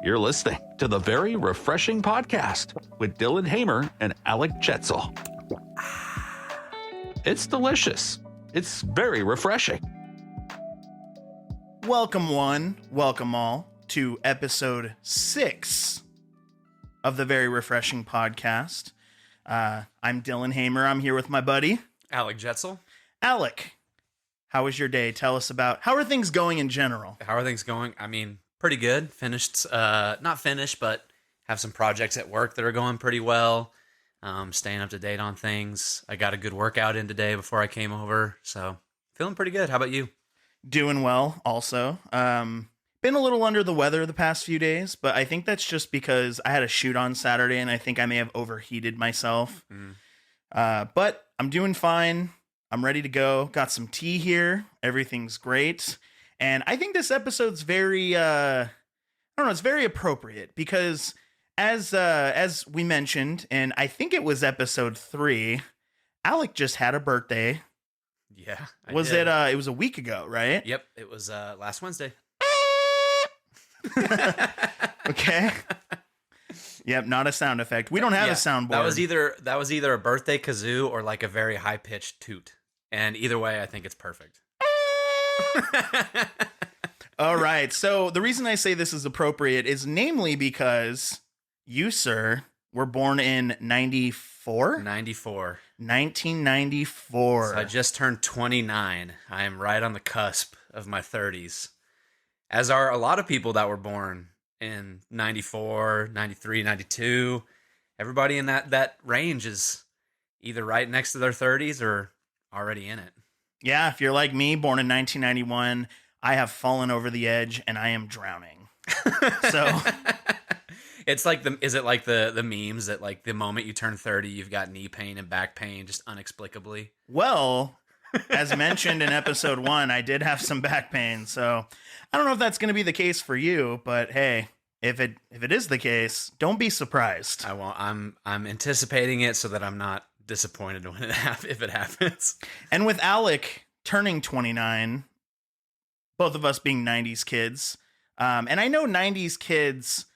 You're listening to the Very Refreshing Podcast with Dylan Hamar and Alek Chetzel. It's delicious. It's very refreshing. Welcome one, welcome all to episode 6 of the Very Refreshing Podcast. I'm Dylan Hamar. I'm here with my buddy Alek Chetzel. Alek, how was your day? Tell us about, how are things going in general? How are things going? I mean, pretty good. Finished, not finished, but have some projects at work that are going pretty well. Staying up to date on things. I got a good workout in today before I came over, so feeling pretty good. How about you? Doing well also. Been a little under the weather the past few days, but I think that's just because I had a shoot on Saturday and I think I may have overheated myself. But I'm doing fine. I'm ready to go. Got some tea here. Everything's great. And I think this episode's very, it's very appropriate because as we mentioned, and I think it was episode 3, Alek just had a birthday. Yeah. It was a week ago, right? Yep. It was last Wednesday. Okay. Yep, not a sound effect. We don't have a soundboard. That was either a birthday kazoo or like a very high pitched toot. And either way, I think it's perfect. All right. So the reason I say this is appropriate is namely because you, sir, were born in 94? 94. 1994. So I just turned 29. I am right on the cusp of my 30s. As are a lot of people that were born in 94, 93, 92. Everybody in that range is either right next to their 30s or already in it. Yeah, if you're like me, born in 1991, I have fallen over the edge and I am drowning. So it's like is it like the memes that like the moment you turn 30, you've got knee pain and back pain just inexplicably? Well, as mentioned in episode 1, I did have some back pain. So I don't know if that's going to be the case for you, but hey, if it is the case, don't be surprised. I won't. I'm anticipating it so that I'm not disappointed when if it happens. And with Alek turning 29, both of us being 90s kids, and I know 90s kids,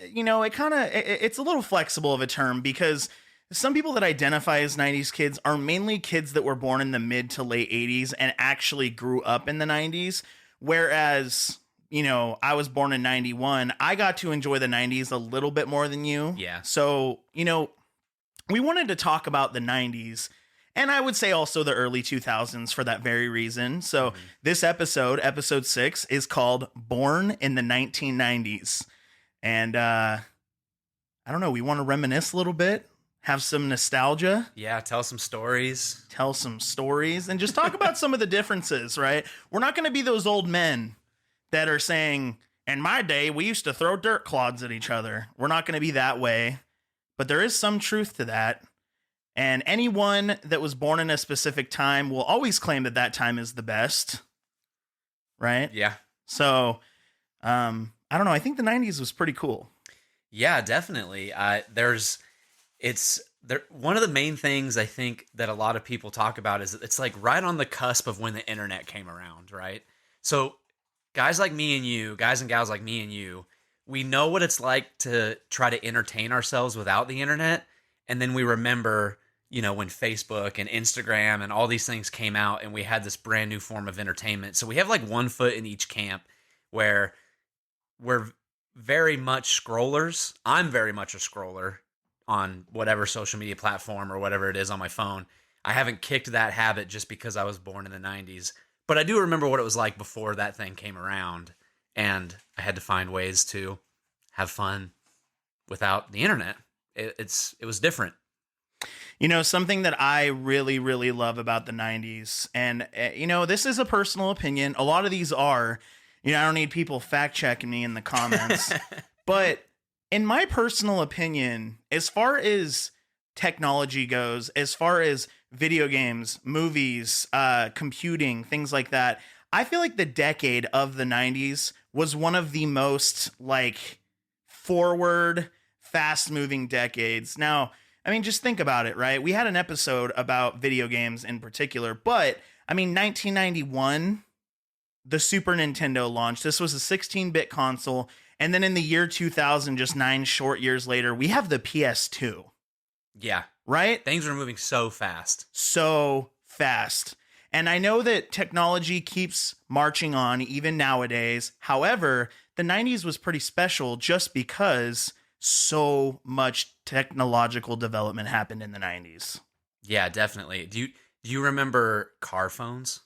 you know, it's a little flexible of a term because some people that identify as 90s kids are mainly kids that were born in the mid to late 80s and actually grew up in the 90s. Whereas, you know, I was born in 91. I got to enjoy the 90s a little bit more than you. Yeah. So, you know, we wanted to talk about the 90s. And I would say also the early 2000s for that very reason. So this episode 6, is called Born in the 1990s. And I don't know, we want to reminisce a little bit, have some nostalgia. Yeah, tell some stories. And just talk about some of the differences, right? We're not going to be those old men that are saying, in my day, we used to throw dirt clods at each other. We're not going to be that way. But there is some truth to that. And anyone that was born in a specific time will always claim that that time is the best. Right? Yeah. So, I don't know. I think the 90s was pretty cool. Yeah, definitely. One of the main things I think that a lot of people talk about is it's like right on the cusp of when the internet came around, right? So guys like me and you, guys and gals like me and you, we know what it's like to try to entertain ourselves without the internet. And then we remember, you know, when Facebook and Instagram and all these things came out and we had this brand new form of entertainment. So we have like one foot in each camp where we're very much scrollers. I'm very much a scroller on whatever social media platform or whatever it is on my phone. I haven't kicked that habit just because I was born in the 90s. But I do remember what it was like before that thing came around. And I had to find ways to have fun without the internet. It was different. You know, something that I really, really love about the 90s, and, you know, this is a personal opinion. A lot of these are, you know, I don't need people fact checking me in the comments. But in my personal opinion, as far as technology goes, as far as video games, movies, computing, things like that, I feel like the decade of the 90s was one of the most like forward, fast moving decades. Now, I mean, just think about it, right? We had an episode about video games in particular, but I mean, 1991, the Super Nintendo launched. This was a 16-bit console, And then in the year 2000, just 9 short years later, we have the PS2. Yeah. Right? Things were moving so fast. So fast. And I know that technology keeps marching on even nowadays. However, the 90s was pretty special just because so much technological development happened in the 90s. Yeah, definitely. Do you remember car phones?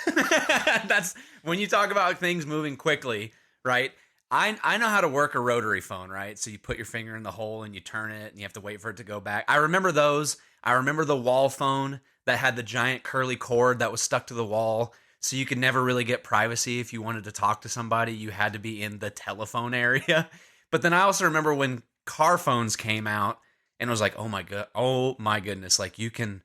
That's when you talk about things moving quickly, right? I know how to work a rotary phone, right? So you put your finger in the hole and you turn it and you have to wait for it to go back. I remember those. I remember the wall phone that had the giant curly cord that was stuck to the wall. So you could never really get privacy. If you wanted to talk to somebody, you had to be in the telephone area. But then I also remember when car phones came out and it was like, oh my goodness, like you can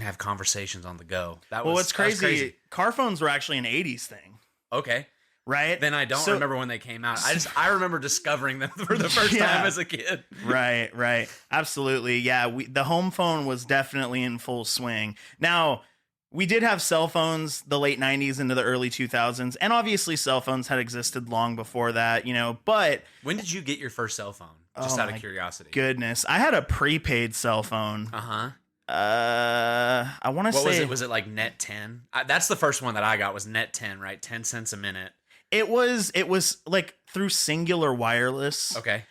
have conversations on the go. Well, what's crazy, car phones were actually an 80s thing. Okay. Right? Then I don't remember when they came out. I remember discovering them for the first time as a kid. Right. Absolutely. Yeah, the home phone was definitely in full swing. Now, we did have cell phones the late 90s into the early 2000s, and obviously cell phones had existed long before that, but when did you get your first cell phone? Just out of curiosity. Goodness. I had a prepaid cell phone. Uh-huh. I want to say... What was it? Was it like Net 10? That's the first one that I got was Net 10, right? 10 cents a minute. It was like through Singular Wireless. Okay.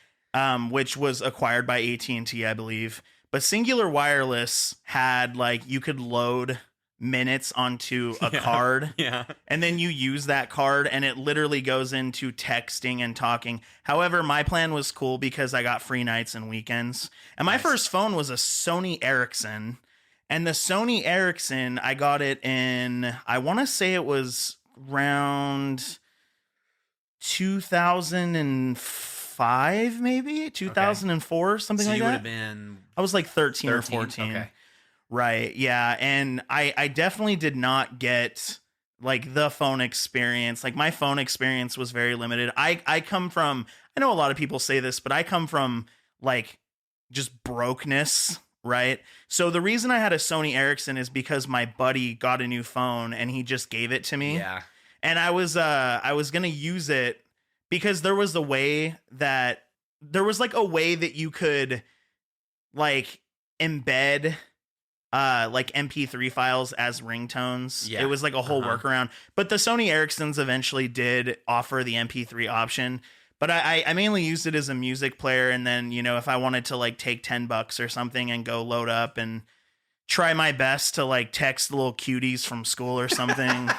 Which was acquired by AT&T, I believe. But Singular Wireless had like you could load minutes onto a card. Yeah. And then you use that card and it literally goes into texting and talking. However, my plan was cool because I got free nights and weekends. And my first phone was a Sony Ericsson. And the Sony Ericsson, I got it in, I want to say it was around 2005, maybe 2004, something like that. You would have been. I was like 13 or 14. Okay. Right. Yeah. And I definitely did not get like the phone experience. Like my phone experience was very limited. I come from, I know a lot of people say this, but I come from like just brokeness. Right. So the reason I had a Sony Ericsson is because my buddy got a new phone and he just gave it to me. Yeah. And I was going to use it because there was a way that you could like embed like MP3 files as ringtones. Yeah. It was like a whole workaround. But the Sony Ericssons eventually did offer the MP3 option. But I mainly used it as a music player. And then, if I wanted to like take $10 or something and go load up and try my best to like text the little cuties from school or something.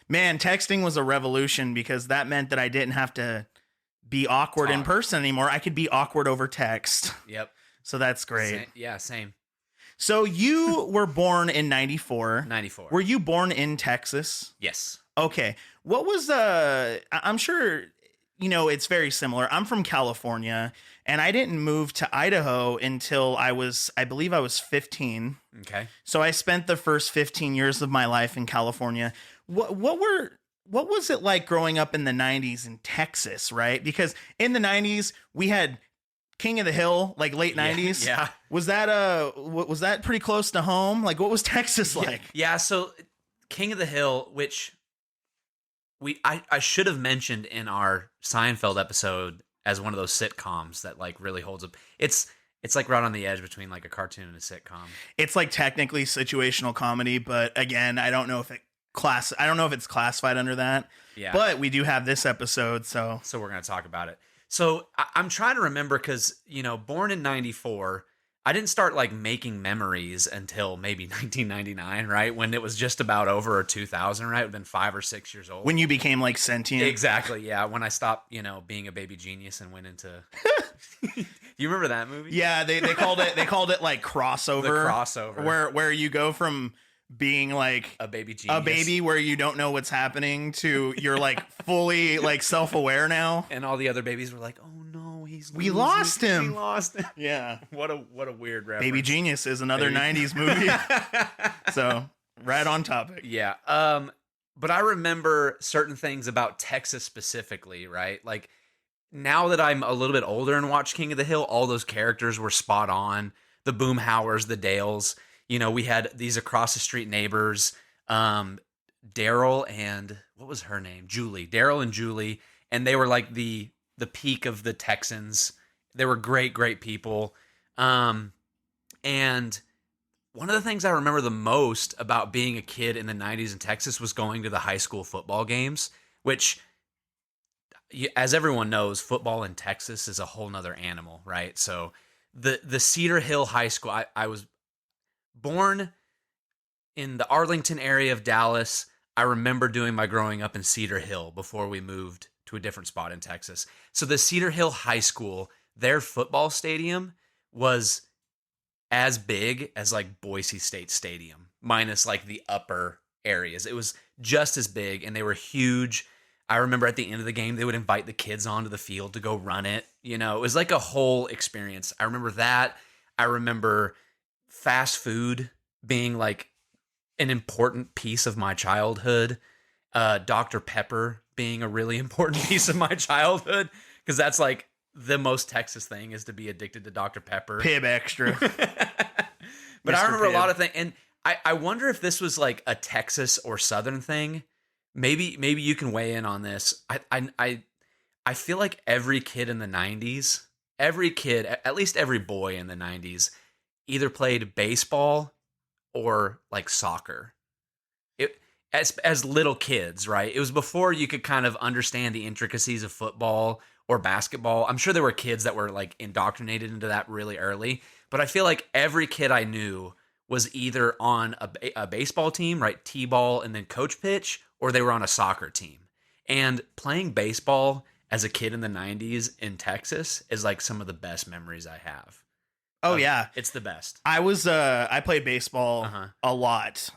Man, texting was a revolution because that meant that I didn't have to be awkward in person anymore. I could be awkward over text. Yep. So that's great. Same. So you were born in 94. 94. Were you born in Texas? Yes. Okay. What was I'm sure it's very similar. I'm from California and I didn't move to Idaho until I believe I was 15. Okay. So I spent the first 15 years of my life in California. What was it like growing up in the 90s in Texas, right? Because in the 90s we had King of the Hill, like late 90s. Yeah. Was that pretty close to home? Like what was Texas like? Yeah, so King of the Hill, which I should have mentioned in our Seinfeld episode as one of those sitcoms that like really holds up. It's like right on the edge between like a cartoon and a sitcom. It's like technically situational comedy, but again, I don't know if it's classified under that. Yeah. But we do have this episode, so we're going to talk about it. So I'm trying to remember because, born in 94, I didn't start like making memories until maybe 1999, right? When it was just about over, or 2000, right? I've been 5 or 6 years old. When you became like sentient. Exactly. Yeah. When I stopped, being a baby genius and went into. You remember that movie? Yeah. They called it like crossover. The crossover. Where you go from being like a baby genius. A baby where you don't know what's happening to you're like fully like self-aware now. And all the other babies were like, "Oh no, we lost him. We lost him." Yeah. What a weird reference. Baby Genius is another 90s movie. So, right on topic. Yeah. But I remember certain things about Texas specifically, right? Like now that I'm a little bit older and watch King of the Hill, all those characters were spot on. The Boomhauers, the Dales. We had these across the street neighbors. Daryl and what was her name? Julie. Daryl and Julie, and they were like the peak of the Texans. They were great people. And one of the things I remember the most about being a kid in the 90s in Texas was going to the high school football games, which, as everyone knows, football in Texas is a whole nother animal, right? So the Cedar Hill High School, I was born in the Arlington area of Dallas. I remember doing my growing up in Cedar Hill before we moved to a different spot in Texas. So the Cedar Hill High School, their football stadium was as big as like Boise State Stadium, minus like the upper areas. It was just as big, and they were huge. I remember at the end of the game, they would invite the kids onto the field to go run it. You know, it was like a whole experience. I remember that. I remember fast food being like an important piece of my childhood. Dr. Pepper being a really important piece of my childhood, because that's like the most Texas thing, is to be addicted to Dr. Pepper. Pib Extra. But I remember Pibb. a lot of things, and I wonder if this was like a Texas or Southern thing. Maybe you can weigh in on this. I feel like every kid in the 90s, every kid, at least every boy in the 90s, either played baseball or like soccer. As little kids, right? It was before you could kind of understand the intricacies of football or basketball. I'm sure there were kids that were like indoctrinated into that really early, but I feel like every kid I knew was either on a baseball team, right? T-ball and then coach pitch, or they were on a soccer team. And playing baseball as a kid in the 90s in Texas is like some of the best memories I have. Oh yeah, it's the best. I played baseball a lot.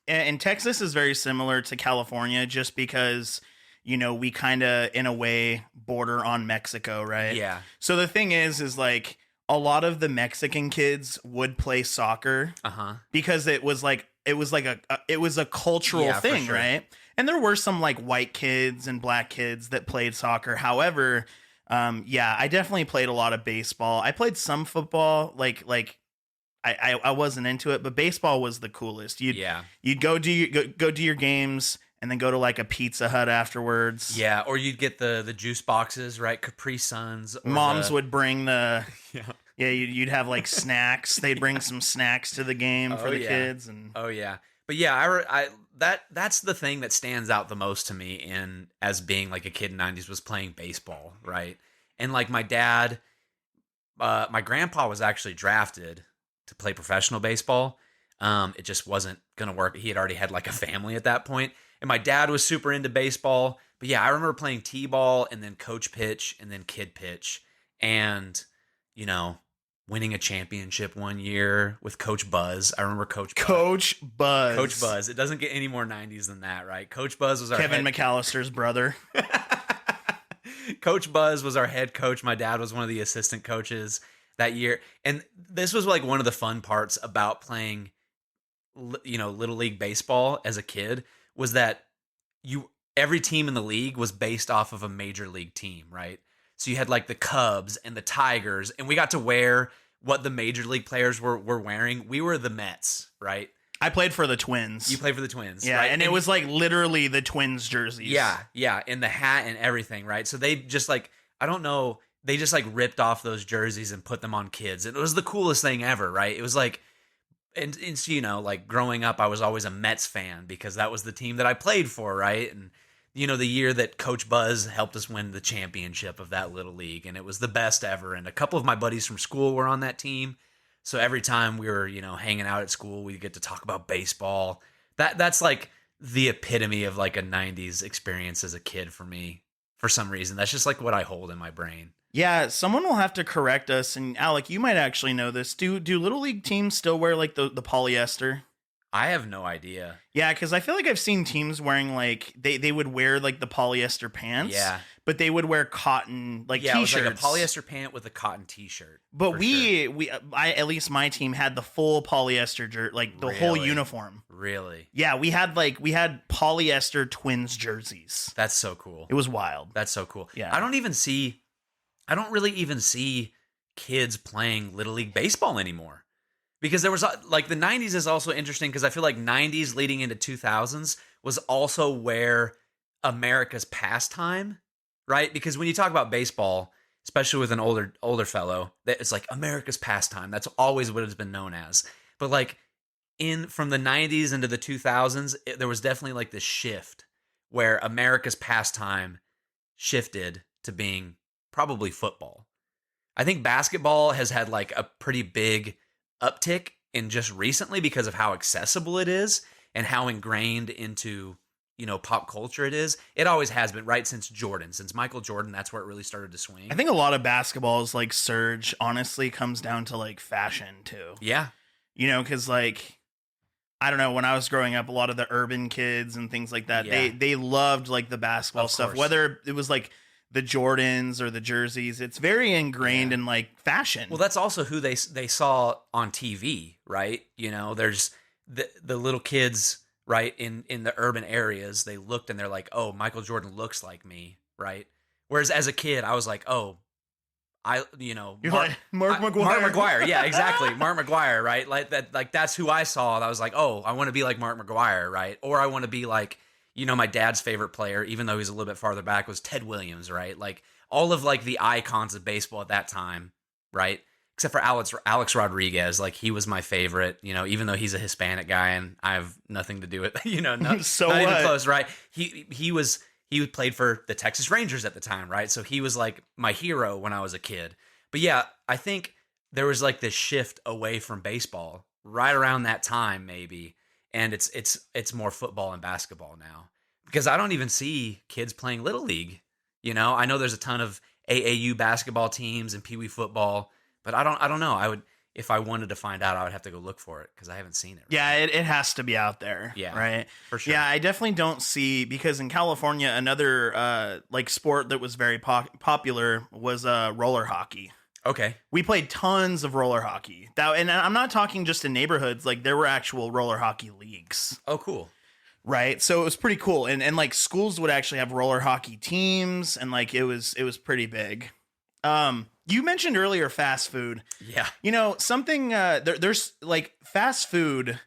And Texas is very similar to California, just because, you know, we kind of in a way border on Mexico, right? Yeah. So the thing is like a lot of the Mexican kids would play soccer because it was a cultural thing, for sure. right? And there were some like white kids and black kids that played soccer. However, I definitely played a lot of baseball. I played some football, I wasn't into it, but baseball was the coolest. You'd go do your games and then go to like a Pizza Hut afterwards. Yeah, or you'd get the juice boxes, right? Capri Suns. Moms would bring you'd have like snacks. They'd bring some snacks to the game for the kids. And but yeah, that's the thing that stands out the most to me in as being like a kid in the 90s was playing baseball, right? And like my dad, my grandpa was actually drafted to play professional baseball. It just wasn't going to work. He had already had like a family at that point. And my dad was super into baseball. But yeah, I remember playing T-ball and then coach pitch and then kid pitch. And, you know, winning a championship one year with Coach Buzz. I remember Coach Buzz. Coach Buzz. It doesn't get any more 90s than that, right? Coach Buzz was our Kevin McAllister's brother. Coach Buzz was our head coach. My dad was one of the assistant coaches that year. And this was like one of the fun parts about playing, you know, Little League baseball as a kid, was that every team in the league was based off of a major league team, right? So you had like the Cubs and the Tigers, and we got to wear what the major league players were wearing. We were the Mets, right? I played for the Twins. You played for the Twins, yeah, right? and it was like literally the Twins jerseys. Yeah, and the hat and everything, right? So they just like, I don't know, they just like ripped off those jerseys and put them on kids. It was the coolest thing ever, right? It was like, and you know, like growing up, I was always a Mets fan because that was the team that I played for, right? And you know, the year that Coach Buzz helped us win the championship of that little league, and it was the best ever. And a couple of my buddies from school were on that team. So every time we were, you know, hanging out at school, we'd get to talk about baseball. That's like the epitome of like a 90s experience as a kid for me. For some reason, that's just like what I hold in my brain. Yeah, someone will have to correct us. And Alec, you might actually know this. Do little league teams still wear like the polyester? I have no idea. Yeah, because I feel like I've seen teams wearing like they would wear like the polyester pants. Yeah, but they would wear cotton like t-shirts. It was like a polyester pant with a cotton t-shirt. But I at least my team had the full polyester like the whole uniform. Really? Yeah, we had polyester Twins jerseys. That's so cool. It was wild. That's so cool. Yeah, I don't really even see kids playing Little League baseball anymore. Because there was like the 90s is also interesting because I feel like 90s leading into 2000s was also where America's pastime, right? Because when you talk about baseball, especially with an older fellow, it's like America's pastime. That's always what it's been known as. But like from the 90s into the 2000s, there was definitely like this shift where America's pastime shifted to being probably football. I think basketball has had like a pretty big uptick in just recently because of how accessible it is and how ingrained into, pop culture it is. It always has been, right? Since Michael Jordan, that's where it really started to swing. I think a lot of basketball's like surge honestly comes down to like fashion too. Yeah. Because like, I don't know, when I was growing up, a lot of the urban kids and things like that, they loved like the basketball stuff, whether it was like the Jordans or the jerseys. It's very ingrained in like fashion. Well, that's also who they saw on TV, right? There's the little kids, right, in the urban areas. They looked and they're like, oh, Michael Jordan looks like me, right? Whereas as a kid, I was like, oh, Mark McGuire. Yeah, exactly. Mark McGuire, right? Like that, like that's who I saw. I was like, oh, I want to be like Mark McGuire, right? Or I want to be like, my dad's favorite player, even though he's a little bit farther back, was Ted Williams, right? Like all of like the icons of baseball at that time, right? Except for Alex Rodriguez, like he was my favorite, even though he's a Hispanic guy and I have nothing to do with, so not even close, right? He played for the Texas Rangers at the time, right? So he was like my hero when I was a kid. But yeah, I think there was like this shift away from baseball right around that time, maybe, and it's more football and basketball now because I don't even see kids playing Little League. I know there's a ton of AAU basketball teams and Pee Wee football, but I don't know. I would, if I wanted to find out, I would have to go look for it because I haven't seen it. Right? Yeah, it has to be out there. Yeah, right. For sure. Yeah, I definitely don't see, because in California, another like sport that was very popular was roller hockey. Okay. We played tons of roller hockey. And I'm not talking just in neighborhoods. Like there were actual roller hockey leagues. Oh, cool. Right. So it was pretty cool. And like schools would actually have roller hockey teams, and like it was pretty big. You mentioned earlier fast food. Yeah. Something there's like fast food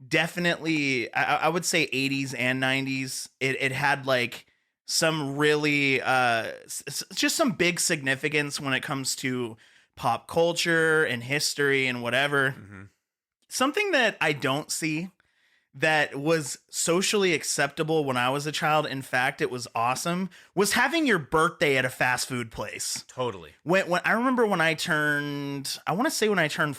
definitely, I would say 80s and 90s. It had like some really just some big significance when it comes to pop culture and history and whatever. Mm-hmm. Something that I don't see that was socially acceptable when I was a child, in fact, it was awesome, was having your birthday at a fast food place. Totally. When I remember when I turned 4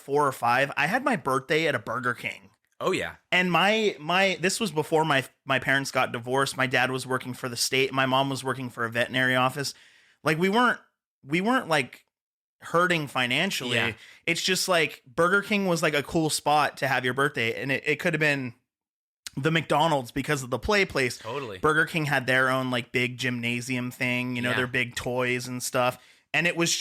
or 5, I had my birthday at a Burger King. Oh yeah. And my this was before my parents got divorced. My dad was working for the state. My mom was working for a veterinary office. Like we weren't like hurting financially. Yeah. It's just like Burger King was like a cool spot to have your birthday, and it could have been the McDonald's because of the play place. Totally. Burger King had their own like big gymnasium thing, their big toys and stuff. And it was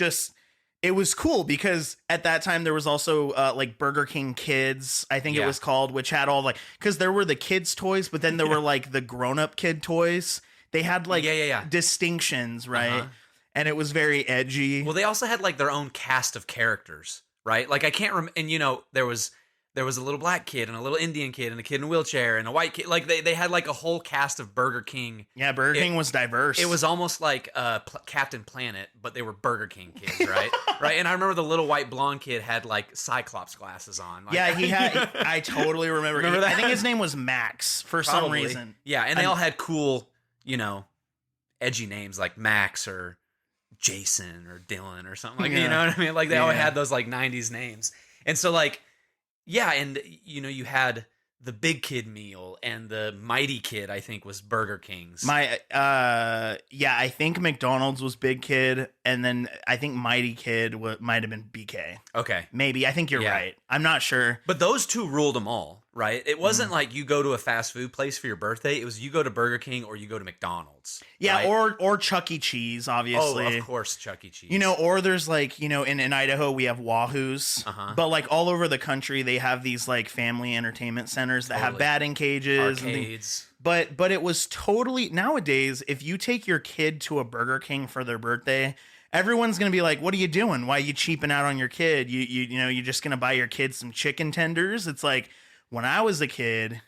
cool because at that time there was also like Burger King Kids, I think it was called, which had all like, because there were the kids toys, but then there were like the grown-up kid toys. They had like distinctions, right? Uh-huh. And it was very edgy. Well, they also had like their own cast of characters, right? Like I can't remember, and there was a little black kid and a little Indian kid and a kid in a wheelchair and a white kid. Like they had like a whole cast of Burger King. Yeah, Burger King was diverse. It was almost like Captain Planet, but they were Burger King kids, right? Right. And I remember the little white blonde kid had like Cyclops glasses on. Like, yeah, he had. I totally remember. Remember that? I think his name was Max for some reason. Yeah, and they all had cool, edgy names like Max or Jason or Dylan or something like that. You know what I mean? Like they all had those like 90s names. And so like, yeah, and you had the big kid meal and the mighty kid, I think, was Burger King's. I think McDonald's was big kid, and then I think mighty kid might have been BK. Okay. Maybe. I think you're right. I'm not sure. But those two ruled them all, right? It wasn't like you go to a fast food place for your birthday. It was you go to Burger King or you go to McDonald's. Yeah, right? or Chuck E. Cheese, obviously. Oh, of course, Chuck E. Cheese. Or there's like, in Idaho, we have Wahoo's. Uh-huh. But like all over the country, they have these like family entertainment centers that have batting cages. Arcades. But it was totally, nowadays, if you take your kid to a Burger King for their birthday, everyone's going to be like, what are you doing? Why are you cheaping out on your kid? You're just going to buy your kid some chicken tenders? It's like, when I was a kid,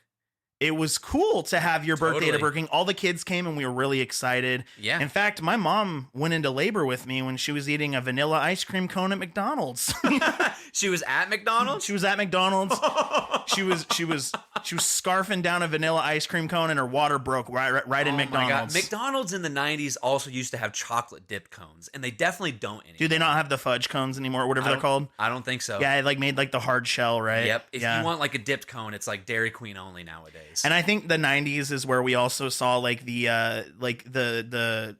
it was cool to have your birthday at a Totally. Burger King. All the kids came and we were really excited. Yeah. In fact, my mom went into labor with me when she was eating a vanilla ice cream cone at McDonald's. She was at McDonald's? She was at McDonald's. she was scarfing down a vanilla ice cream cone and her water broke right in Oh my God. McDonald's. McDonald's in the 90s also used to have chocolate dipped cones, and they definitely don't anymore. Do they not have the fudge cones anymore, or whatever they're called? I don't think so. Yeah, it like made like the hard shell, right? Yep. If yeah. you want like a dipped cone, it's like Dairy Queen only nowadays. And I think the 90s is where we also saw like the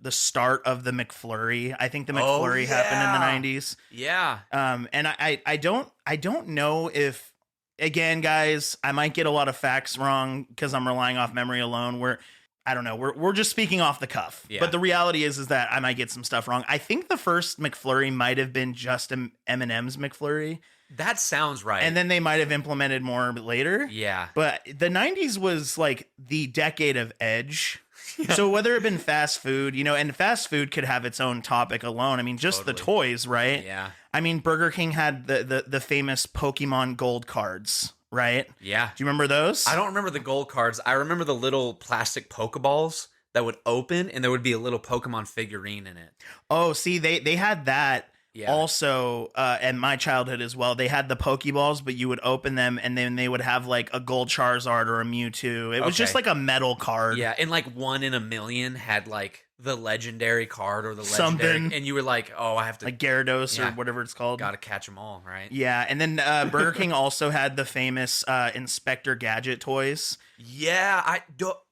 start of the McFlurry. I think the McFlurry happened in the 90s. Yeah. And I don't know if, again, guys, I might get a lot of facts wrong because I'm relying off memory alone. I don't know. We're just speaking off the cuff. Yeah. But the reality is that I might get some stuff wrong. I think the first McFlurry might have been just M&M's McFlurry. That sounds right. And then they might have implemented more later. Yeah. But the 90s was like the decade of edge. So whether it been fast food, and fast food could have its own topic alone. I mean, just the toys, right? Yeah. I mean, Burger King had the famous Pokemon Gold cards, right? Yeah. Do you remember those? I don't remember the gold cards. I remember the little plastic Pokeballs that would open, and there would be a little Pokemon figurine in it. Oh, see, they had that. Yeah. Also, in my childhood as well, they had the Pokeballs, but you would open them and then they would have like a gold Charizard or a Mewtwo. It was just like a metal card. Yeah, and like 1 in a million had like the legendary card or the legendary, Something. and you were like, oh, I have to Like Gyarados Yeah. or whatever it's called. gotta catch them all, right? Yeah, and then Burger King also had the famous Inspector Gadget toys. Yeah,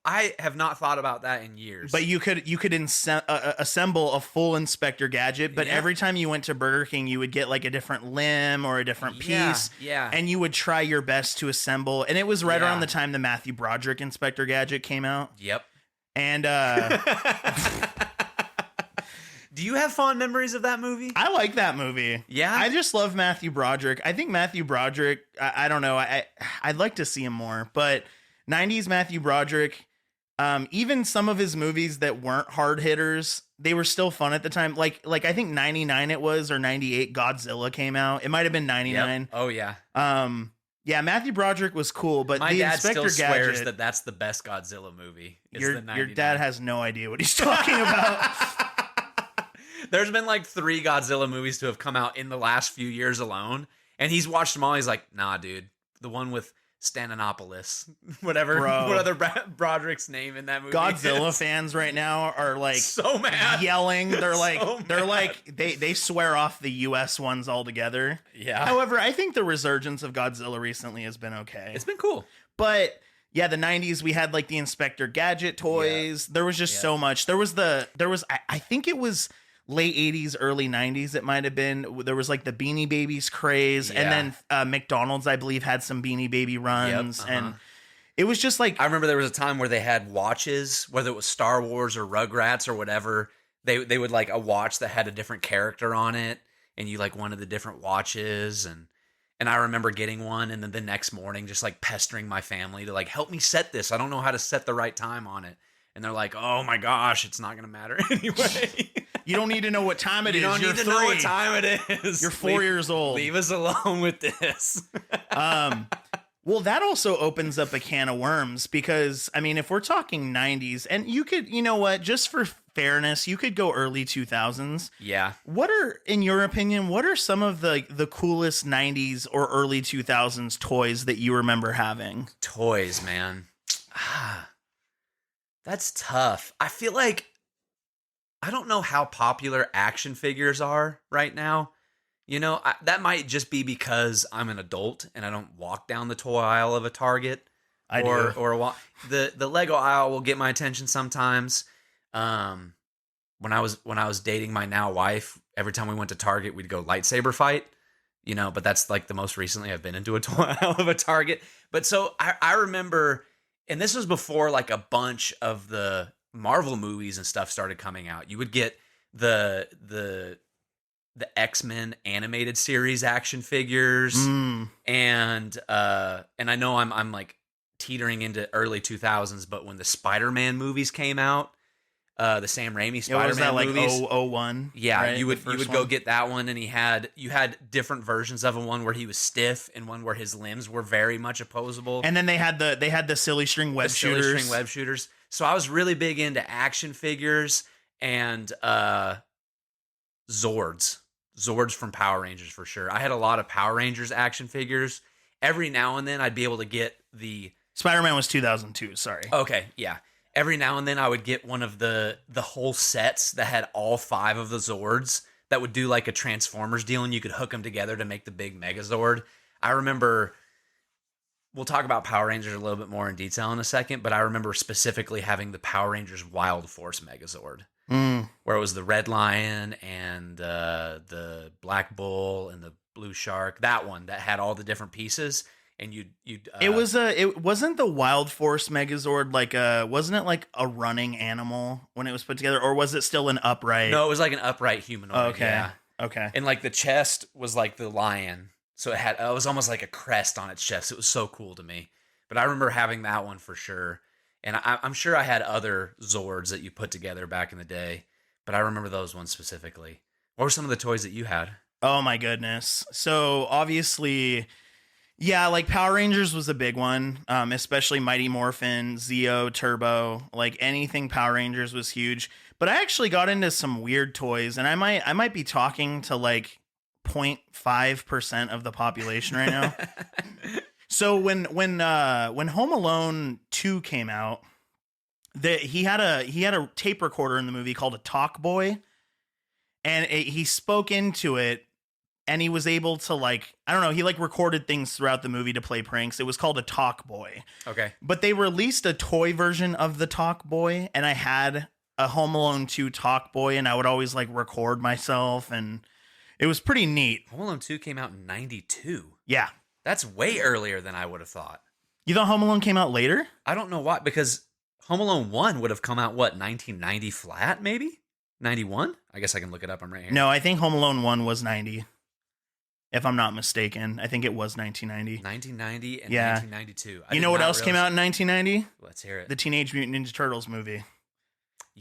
I have not thought about that in years. But you could assemble a full Inspector Gadget, but Yeah. every time you went to Burger King, you would get like a different limb or a different piece. Yeah. And you would try your best to assemble. And it was right Yeah. around the time the Matthew Broderick Inspector Gadget came out. Yep. And Do you have fond memories of that movie? I like that movie. Yeah? I just love Matthew Broderick. I think Matthew Broderick, I don't know. I'd like to see him more, but 90s Matthew Broderick, even some of his movies that weren't hard hitters, they were still fun at the time. Like I think 99 it was, or 98 Godzilla came out. It might have been 99. Yep. Oh yeah. Yeah, Matthew Broderick was cool, but My the dad Inspector still swears Gadget, that that's the best Godzilla movie. Is your the dad 99. has no idea what he's talking about. There's been like 3 Godzilla movies to have come out in the last few years alone, and he's watched them all. He's like, nah, dude, the one with Stantonopoulos, whatever, Bro. what other Broderick's name in that movie? Godzilla is. fans right now are like So mad, yelling. They're like So they're mad. like they swear off the US ones altogether. Yeah, However, I think the resurgence of Godzilla recently has been okay. it's been cool. But yeah, the 90s we had like the Inspector Gadget toys. There was just so much. There was I think it was late 80s, early 90s it might have been. There was like the Beanie Babies craze, Yeah. and then McDonald's I believe had some Beanie Baby runs. Yep, And it was just like I remember there was a time where they had watches, whether it was Star Wars or Rugrats or whatever. They would like a watch that had a different character on it, and you like wanted the different watches. And I remember getting one, and then the next morning just like pestering my family to like help me set this. I don't know how to set the right time on it. And they're like, "Oh my gosh, it's not gonna matter anyway." you don't need to know what time it is. You don't You're need to know what 3. time it is. You're 4 years old. Leave us alone with this. Well, that also opens up a can of worms because, I mean, if we're talking 90s, and you could, you know what, just for fairness, you could go early 2000s. Yeah. What are, in your opinion, what are some of the coolest 90s or early 2000s toys that you remember having? Toys, man. That's tough. I feel like I don't know how popular action figures are right now. You know, that might just be because I'm an adult and I don't walk down the toy aisle of a Target. I do. The Lego aisle will get my attention sometimes. When I was dating my now wife, every time we went to Target, we'd go lightsaber fight. You know, but that's like the most recently I've been into a toy aisle of a Target. But so I remember, and this was before like a bunch of the Marvel movies and stuff started coming out. You would get the X-Men animated series action figures, and I know I'm like teetering into early 2000s, but when the Spider-Man movies came out, the Sam Raimi Yeah, what was that, Spider-Man like movies. 001? Yeah, right? you would The first go one? get that one, and you had different versions of him. One where he was stiff, and one where his limbs were very much opposable. And then they had the silly string web The silly shooters. string web shooters. So I was really big into action figures and Zords. Zords from Power Rangers for sure. I had a lot of Power Rangers action figures. Every now and then I'd be able to get the Spider-Man was 2002. Sorry. Okay, yeah. Every now and then I would get one of the whole sets that had all 5 of the Zords that would do like a Transformers deal, and you could hook them together to make the big Megazord. I remember, we'll talk about Power Rangers a little bit more in detail in a second, but I remember specifically having the Power Rangers Wild Force Megazord, where it was the Red Lion and the Black Bull and the Blue Shark. That one that had all the different pieces. And it wasn't the Wild Force Megazord wasn't it like a running animal when it was put together, or was it still an upright? No, it was like an upright humanoid. Okay. Yeah. Okay. And like the chest was like the lion, so it was almost like a crest on its chest. It was so cool to me. But I remember having that one for sure, and I'm sure I had other Zords that you put together back in the day, but I remember those ones specifically. What were some of the toys that you had? Oh my goodness! So obviously. Yeah, like Power Rangers was a big one, especially Mighty Morphin, Zeo, Turbo, like anything Power Rangers was huge. But I actually got into some weird toys, and I might be talking to like 0.5% of the population right now. So when Home Alone 2 came out, he had a tape recorder in the movie called a Talk Boy, and he spoke into it. And he was able to he recorded things throughout the movie to play pranks. It was called a Talk Boy. Okay. But they released a toy version of the Talk Boy, and I had a Home Alone 2 Talk Boy, and I would always record myself, and it was pretty neat. Home Alone 2 came out in 92. Yeah. That's way earlier than I would have thought. You thought Home Alone came out later? I don't know why, because Home Alone 1 would have come out, 1990 flat, maybe? 91? I guess I can look it up. I'm right here. No, I think Home Alone 1 was 90. If I'm not mistaken. I think it was 1990. 1990 and Yeah. 1992. You know what else came out in 1990? Let's hear it. The Teenage Mutant Ninja Turtles movie.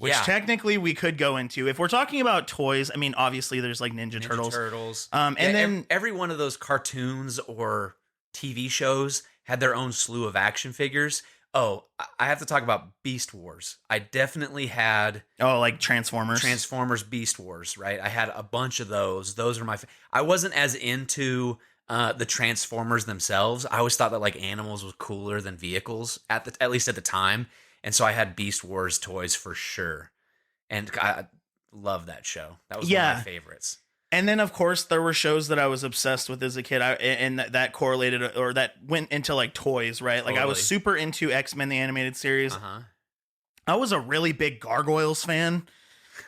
Which Yeah. technically we could go into. If we're talking about toys, I mean, obviously there's Ninja Turtles. And then every one of those cartoons or TV shows had their own slew of action figures. Oh, I have to talk about Beast Wars. I definitely had Transformers Beast Wars, right? I had a bunch of those. Those are I wasn't as into the Transformers themselves. I always thought that animals was cooler than vehicles at least at the time. And so I had Beast Wars toys for sure. And I love that show. That was one of my favorites. And then, of course, there were shows that I was obsessed with as a kid, and that correlated or that went into toys, right? Totally. I was super into X-Men the animated series. Uh-huh. I was a really big Gargoyles fan,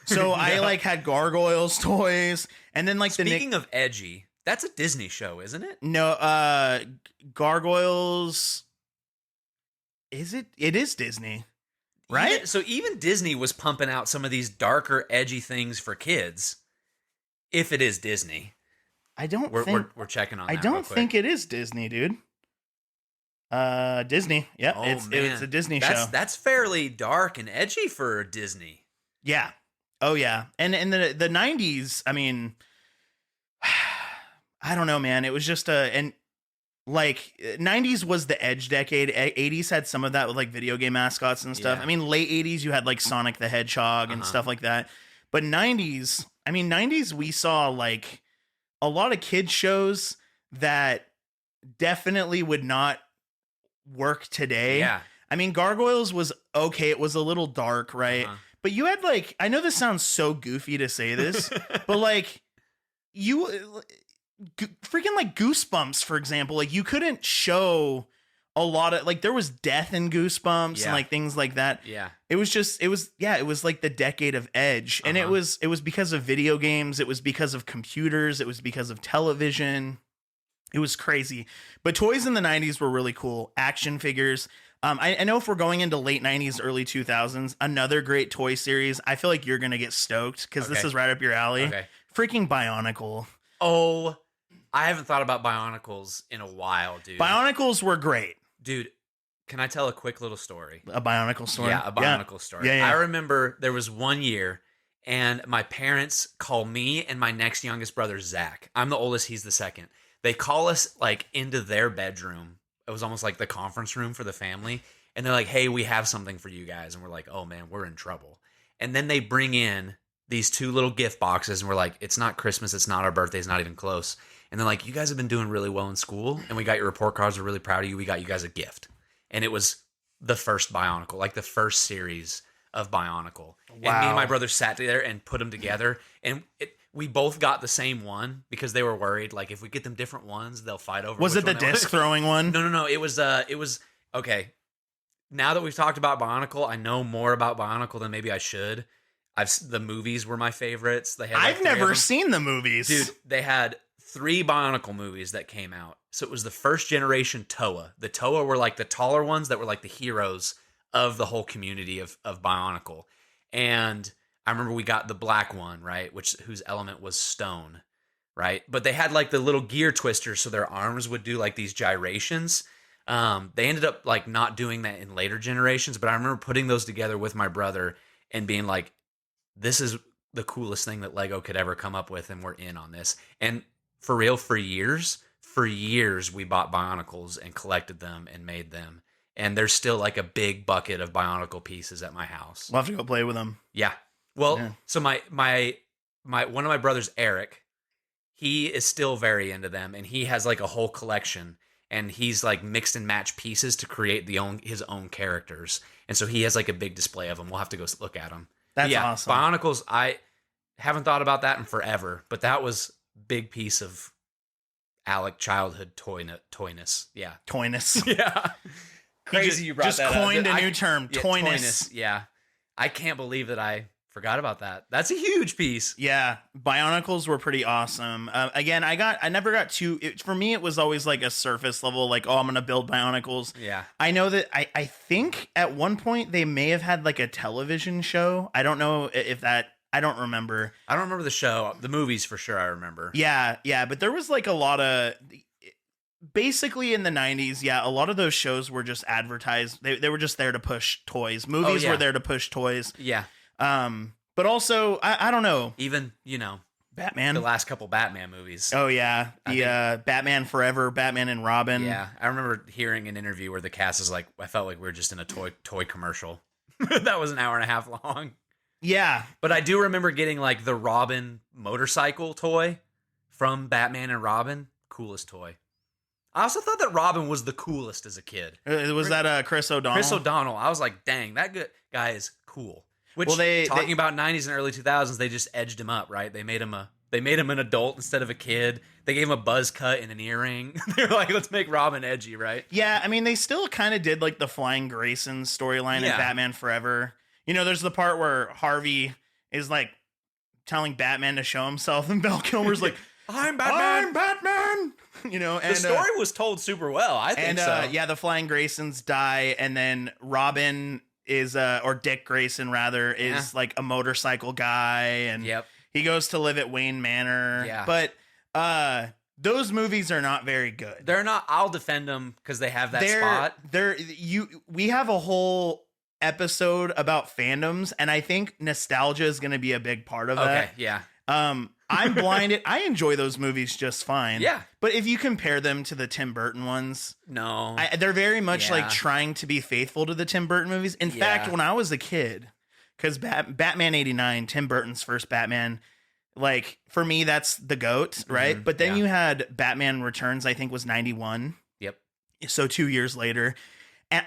so I had Gargoyles toys. And then Speaking of edgy, that's a Disney show, isn't it? No, Gargoyles. Is it? It is Disney, right? So even Disney was pumping out some of these darker, edgy things for kids. If it is Disney, I don't we're checking on that. I don't think it is Disney, dude. Disney. Yeah, it's a Disney show. That's fairly dark and edgy for Disney. Yeah. Oh yeah. And in the 90s, I mean, I don't know, man. It was just 90s was the edge decade. 80s had some of that with video game mascots and stuff. Yeah. I mean, late 80s you had Sonic the Hedgehog and stuff like that. But 90s, we saw a lot of kids shows that definitely would not work today. Yeah. I mean, Gargoyles was okay. It was a little dark, right? But you had I know this sounds so goofy to say this, but you freaking Goosebumps, for example, you couldn't show a lot of there was death in Goosebumps and things like that. Yeah. It was the decade of edge. And it was because of video games. It was because of computers. It was because of television. It was crazy. But toys in the 90s were really cool. Action figures. I know if we're going into late 90s, early 2000s, another great toy series. I feel like you're going to get stoked because this is right up your alley. Okay. Freaking Bionicle. Oh, I haven't thought about Bionicles in a while, dude. Bionicles were great. Dude, can I tell a quick little story? A Bionicle story. Yeah, a Bionicle story. Yeah. I remember there was one year, and my parents call me and my next youngest brother, Zach. I'm the oldest, he's the second. They call us like into their bedroom. It was almost like the conference room for the family. And they're like, hey, we have something for you guys. And we're like, oh man, we're in trouble. And then they bring in these 2 little gift boxes, and we're like, it's not Christmas, it's not our birthday, it's not even close. And they're like, you guys have been doing really well in school, and we got your report cards, we're really proud of you, we got you guys a gift. And it was the first Bionicle, like the first series of Bionicle. And me and my brother sat there and put them together, and we both got the same one because they were worried, like, if we get them different ones, they'll fight over. Was it the disc throwing one? No. It was okay. Now that we've talked about Bionicle, I know more about Bionicle than maybe I should. The movies were my favorites. They had I've never seen the movies. Dude, they had 3 Bionicle movies that came out. So it was the first generation Toa. The Toa were like the taller ones that were like the heroes of the whole community of Bionicle. And I remember we got the black one, right? Whose element was stone, right? But they had like the little gear twisters so their arms would do like these gyrations. They ended up like not doing that in later generations, but I remember putting those together with my brother and being like, this is the coolest thing that Lego could ever come up with, and we're in on this. And for real, for years, we bought Bionicles and collected them and made them. And there's still like a big bucket of Bionicle pieces at my house. We'll have to go play with them. Yeah. Well, so my one of my brothers, Eric, he is still very into them, and he has like a whole collection, and he's like mixed and matched pieces to create his own characters. And so he has like a big display of them. We'll have to go look at them. That's awesome. Bionicles, I haven't thought about that in forever, but that was a big piece of Alek childhood toyness. Yeah. Toyness. Yeah. Crazy you brought just that up. Just coined a new term, yeah, toyness. Yeah. I can't believe that I forgot about that. That's a huge piece. Yeah. Bionicles were pretty awesome. Again, I never got for me, it was always like a surface level, like, oh, I'm going to build Bionicles. Yeah. I know that I think at one point they may have had like a television show. I don't know if that, I don't remember. I don't remember the show. The movies for sure I remember. Yeah. But there was like a lot of, basically in the 90s, a lot of those shows were just advertised. They were just there to push toys. Movies were there to push toys. Yeah. But also, I don't know. Even, Batman. The last couple Batman movies. Oh, yeah. Batman Forever, Batman and Robin. Yeah. I remember hearing an interview where the cast is like, I felt like we were just in a toy commercial. That was an hour and a half long. Yeah. But I do remember getting like the Robin motorcycle toy from Batman and Robin. Coolest toy. I also thought that Robin was the coolest as a kid. Was that Chris O'Donnell? Chris O'Donnell. I was like, dang, that good guy is cool. Which, talking about 90s and early 2000s, they just edged him up, right? They made him an adult instead of a kid. They gave him a buzz cut and an earring. They're like, let's make Robin edgy, right? Yeah, I mean, they still kind of did like the Flying Grayson storyline in Batman Forever. There's the part where Harvey is like telling Batman to show himself, and Val Kilmer's like, I'm Batman. And the story was told super well. I think so. Yeah, the Flying Graysons die, and then Robin is or Dick Grayson rather is like a motorcycle guy, and he goes to live at Wayne Manor. Yeah. But those movies are not very good. They're not. I'll defend them because they have that spot. We have a whole episode about fandoms, and I think nostalgia is going to be a big part of that. Okay, yeah. I'm blinded. I enjoy those movies just fine. Yeah. But if you compare them to the Tim Burton ones, no. They're very much like trying to be faithful to the Tim Burton movies. In fact, when I was a kid, because Batman 89, Tim Burton's first Batman, like for me, that's the GOAT, right? But then you had Batman Returns, I think was 91. Yep. So 2 years later. And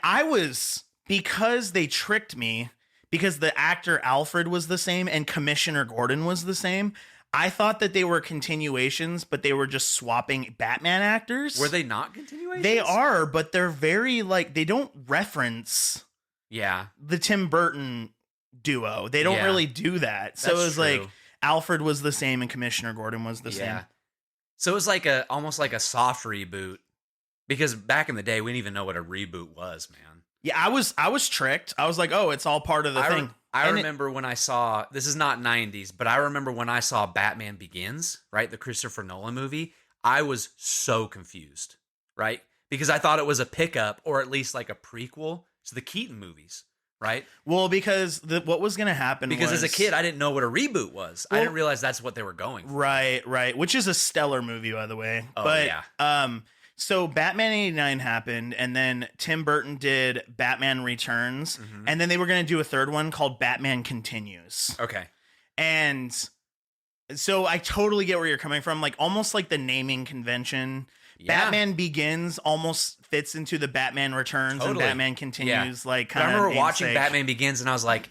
because they tricked me, because the actor Alfred was the same and Commissioner Gordon was the same, I thought that they were continuations, but they were just swapping Batman actors. Were they not continuations? They are, but they're very like, they don't reference the Tim Burton duo. They don't really do that. So it was like Alfred was the same and Commissioner Gordon was the same. So it was like almost like a soft reboot, because back in the day we didn't even know what a reboot was, man. Yeah, I was tricked. I was like, oh, it's all part of the thing. I remember when I saw, this is not 90s, but I remember when I saw Batman Begins, right? The Christopher Nolan movie. I was so confused, right? because I thought it was a pickup or at least like a prequel to the Keaton movies, right? Well, because what was going to happen Because was, as a kid, I didn't know what a reboot was. I didn't realize that's what they were going for. Right. Which is a stellar movie, by the way. Oh, but, yeah. So Batman 89 happened, and then Tim Burton did Batman Returns, and then they were going to do a third one called Batman Continues. Okay. And so I totally get where you're coming from. Like, almost like the naming convention. Yeah. Batman Begins almost fits into the Batman Returns and Batman Continues. Yeah. Like, But I kind of remember watching Batman Begins, and I was like,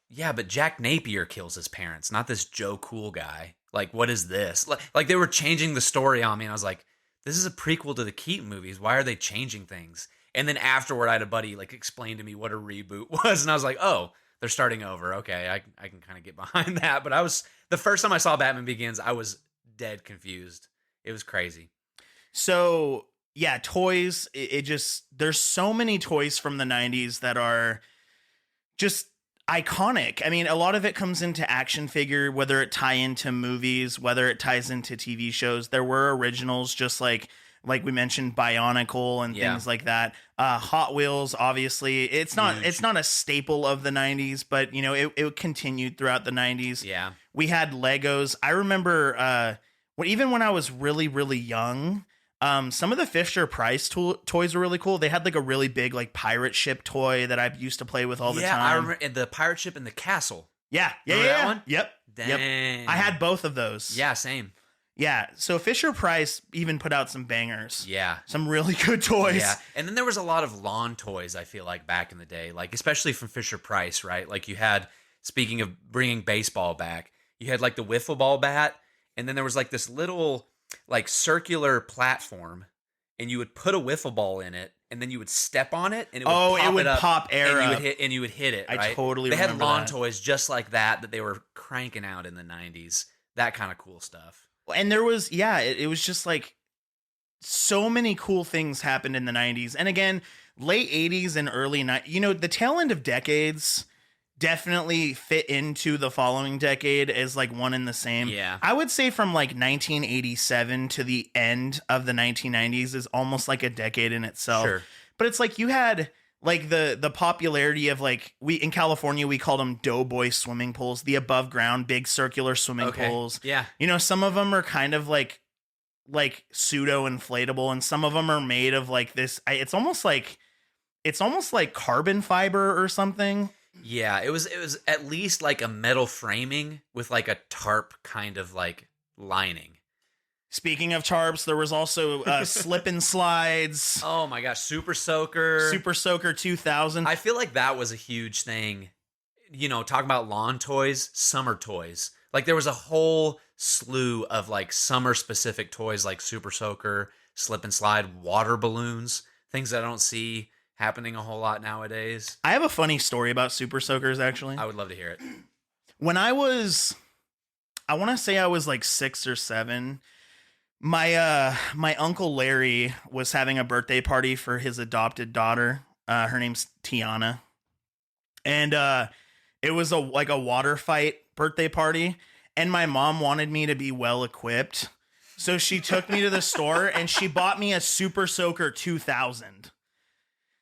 yeah, but Jack Napier kills his parents, not this Joe Cool guy. Like, what is this? Like they were changing the story on me, and I was like, this is a prequel to the Keaton movies. Why are they changing things? And then afterward, I had a buddy like explain to me what a reboot was, and I was like, oh, they're starting over. Okay, I can kind of get behind that. But the first time I saw Batman Begins, I was dead confused. It was crazy. So yeah, toys. It just, there's so many toys from the 90s that are just iconic. I mean, a lot of it comes into action figure, whether it tie into movies, whether it ties into TV shows. There were originals, just like we mentioned, Bionicle and things like that. Hot Wheels, obviously, it's not a staple of the 90s, but you know, it continued throughout the 90s. Yeah, we had Legos. I remember even when I was really, really young, some of the Fisher Price toys were really cool. They had like a really big like pirate ship toy that I used to play with all the time. I remember the pirate ship in the castle. Yeah. That one? Yep. Dang. Yep. I had both of those. Yeah, same. Yeah. So Fisher Price even put out some bangers. Yeah. Some really good toys. Yeah. And then there was a lot of lawn toys, I feel like, back in the day, like especially from Fisher Price, right? Like you had, speaking of bringing baseball back, you had like the wiffle ball bat, and then there was like this little like circular platform, and you would put a wiffle ball in it, and then you would step on it, and it would pop air and up. You would hit it. Right? I totally they had remember lawn that. toys just like that they were cranking out in the 90s. That kind of cool stuff. And there was, it was just like so many cool things happened in the 90s. And again, late 80s and early 90s, you know, the tail end of decades definitely fit into the following decade as like one and the same. Yeah. I would say from like 1987 to the end of the 1990s is almost like a decade in itself. Sure. But it's like you had like the popularity of like, in California, we called them doughboy swimming pools, the above ground, big circular swimming pools. Yeah. You know, some of them are kind of like pseudo inflatable, and some of them are made of like this. It's almost like carbon fiber or something. Yeah, it was at least like a metal framing with like a tarp kind of like lining. Speaking of tarps, there was also slip and slides. Oh my gosh, Super Soaker 2000. I feel like that was a huge thing. You know, talking about lawn toys, summer toys. Like there was a whole slew of like summer specific toys like Super Soaker, slip and slide, water balloons, things I don't see happening a whole lot nowadays. I have a funny story about Super Soakers, actually. I would love to hear it. When I want to say I was like 6 or 7, my uncle Larry was having a birthday party for his adopted daughter. Her name's Tiana. And it was a water fight birthday party, and my mom wanted me to be well equipped. So she took me to the store and she bought me a Super Soaker 2000.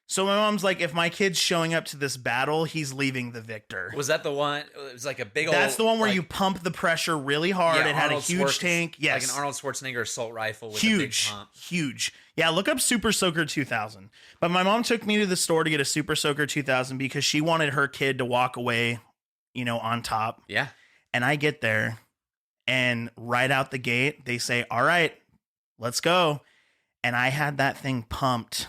So my mom's like, if my kid's showing up to this battle, he's leaving the victor. Was that the one? It was like a big old... That's the one where like, you pump the pressure really hard. yeah, it had Arnold a huge tank. Yes. Like an Arnold Schwarzenegger assault rifle with a big pump. Huge. Yeah, look up Super Soaker 2000. But my mom took me to the store to get a Super Soaker 2000 because she wanted her kid to walk away, you know, on top. Yeah. And I get there, and right out the gate, they say, all right, let's go. And I had that thing pumped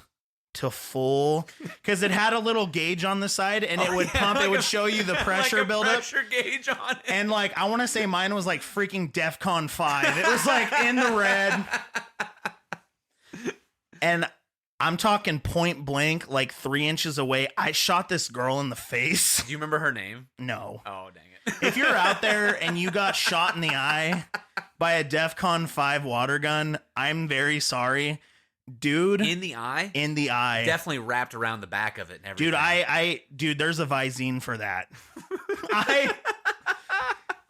to full, because it had a little gauge on the side, and it would pump. It would show you the pressure buildup. Pressure gauge on it. And like, I want to say mine was like freaking DEFCON 5. It was like in the red. And I'm talking point blank, like 3 inches away, I shot this girl in the face. Do you remember her name? No. Oh, dang it. If you're out there and you got shot in the eye by a DEFCON 5 water gun, I'm very sorry. Dude. In the eye? In the eye. Definitely wrapped around the back of it and everything. Dude, dude, there's a Visine for that.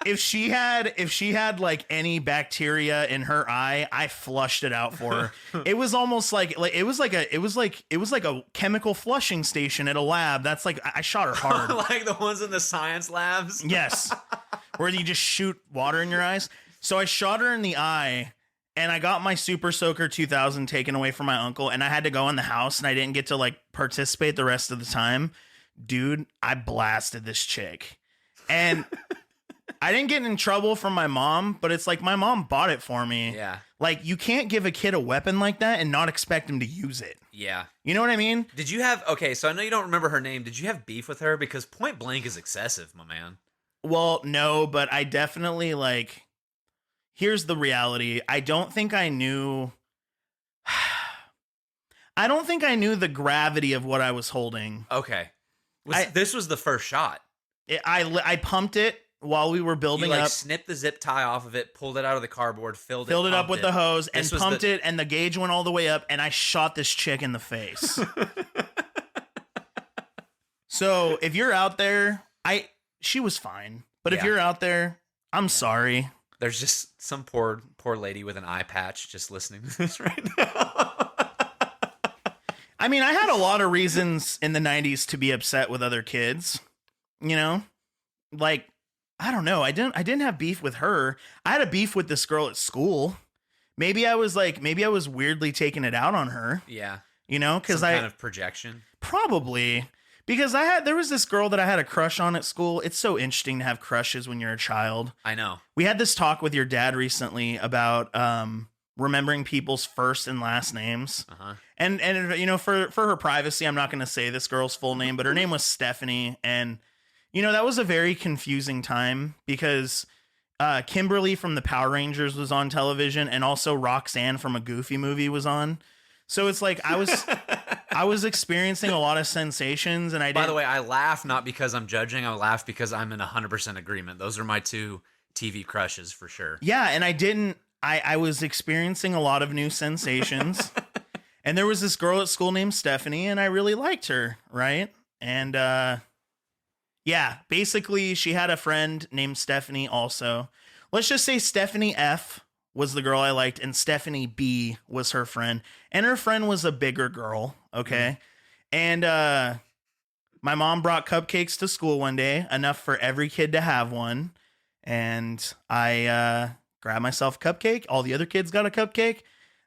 if she had like any bacteria in her eye, I flushed it out for her. It was almost like it was like a chemical flushing station at a lab. That's like I shot her hard. Like the ones in the science labs. Yes. Where you just shoot water in your eyes. So I shot her in the eye, and I got my Super Soaker 2000 taken away from my uncle, and I had to go in the house, and I didn't get to like participate the rest of the time. Dude, I blasted this chick. And I didn't get in trouble from my mom, but it's like my mom bought it for me. Yeah. Like, you can't give a kid a weapon like that and not expect him to use it. Yeah. You know what I mean? Did you have, okay, so I know you don't remember her name. Did you have beef with her? Because point blank is excessive, my man. Well, no, but I definitely like... Here's the reality. I don't think I knew the gravity of what I was holding. Okay. This was the first shot. I pumped it while we were building you, like, up. Snipped the zip tie off of it, pulled it out of the cardboard, filled it up with the hose, and pumped it, and the gauge went all the way up, and I shot this chick in the face. So if you're out there, she was fine. But if you're out there, I'm sorry. There's just some poor lady with an eye patch just listening to this right now. I mean, I had a lot of reasons in the 90s to be upset with other kids, you know? Like, I don't know. I didn't have beef with her. I had a beef with this girl at school. Maybe I was weirdly taking it out on her. Yeah. You know, cuz kind of projection. Probably. Because there was this girl that I had a crush on at school. It's so interesting to have crushes when you're a child. I know. We had this talk with your dad recently about remembering people's first and last names. Uh-huh. And you know, for her privacy, I'm not going to say this girl's full name, but her name was Stephanie. And, you know, that was a very confusing time because Kimberly from the Power Rangers was on television, and also Roxanne from a Goofy movie was on. So it's like I was experiencing a lot of sensations, and By the way, I laugh not because I'm judging. I laugh because I'm in 100% agreement. Those are my two TV crushes for sure. Yeah, and I was experiencing a lot of new sensations. And there was this girl at school named Stephanie, and I really liked her, right? And yeah, basically she had a friend named Stephanie also. Let's just say Stephanie F was the girl I liked, and Stephanie B was her friend. And her friend was a bigger girl, okay? And my mom brought cupcakes to school one day, enough for every kid to have one. And I grabbed myself a cupcake. All the other kids got a cupcake.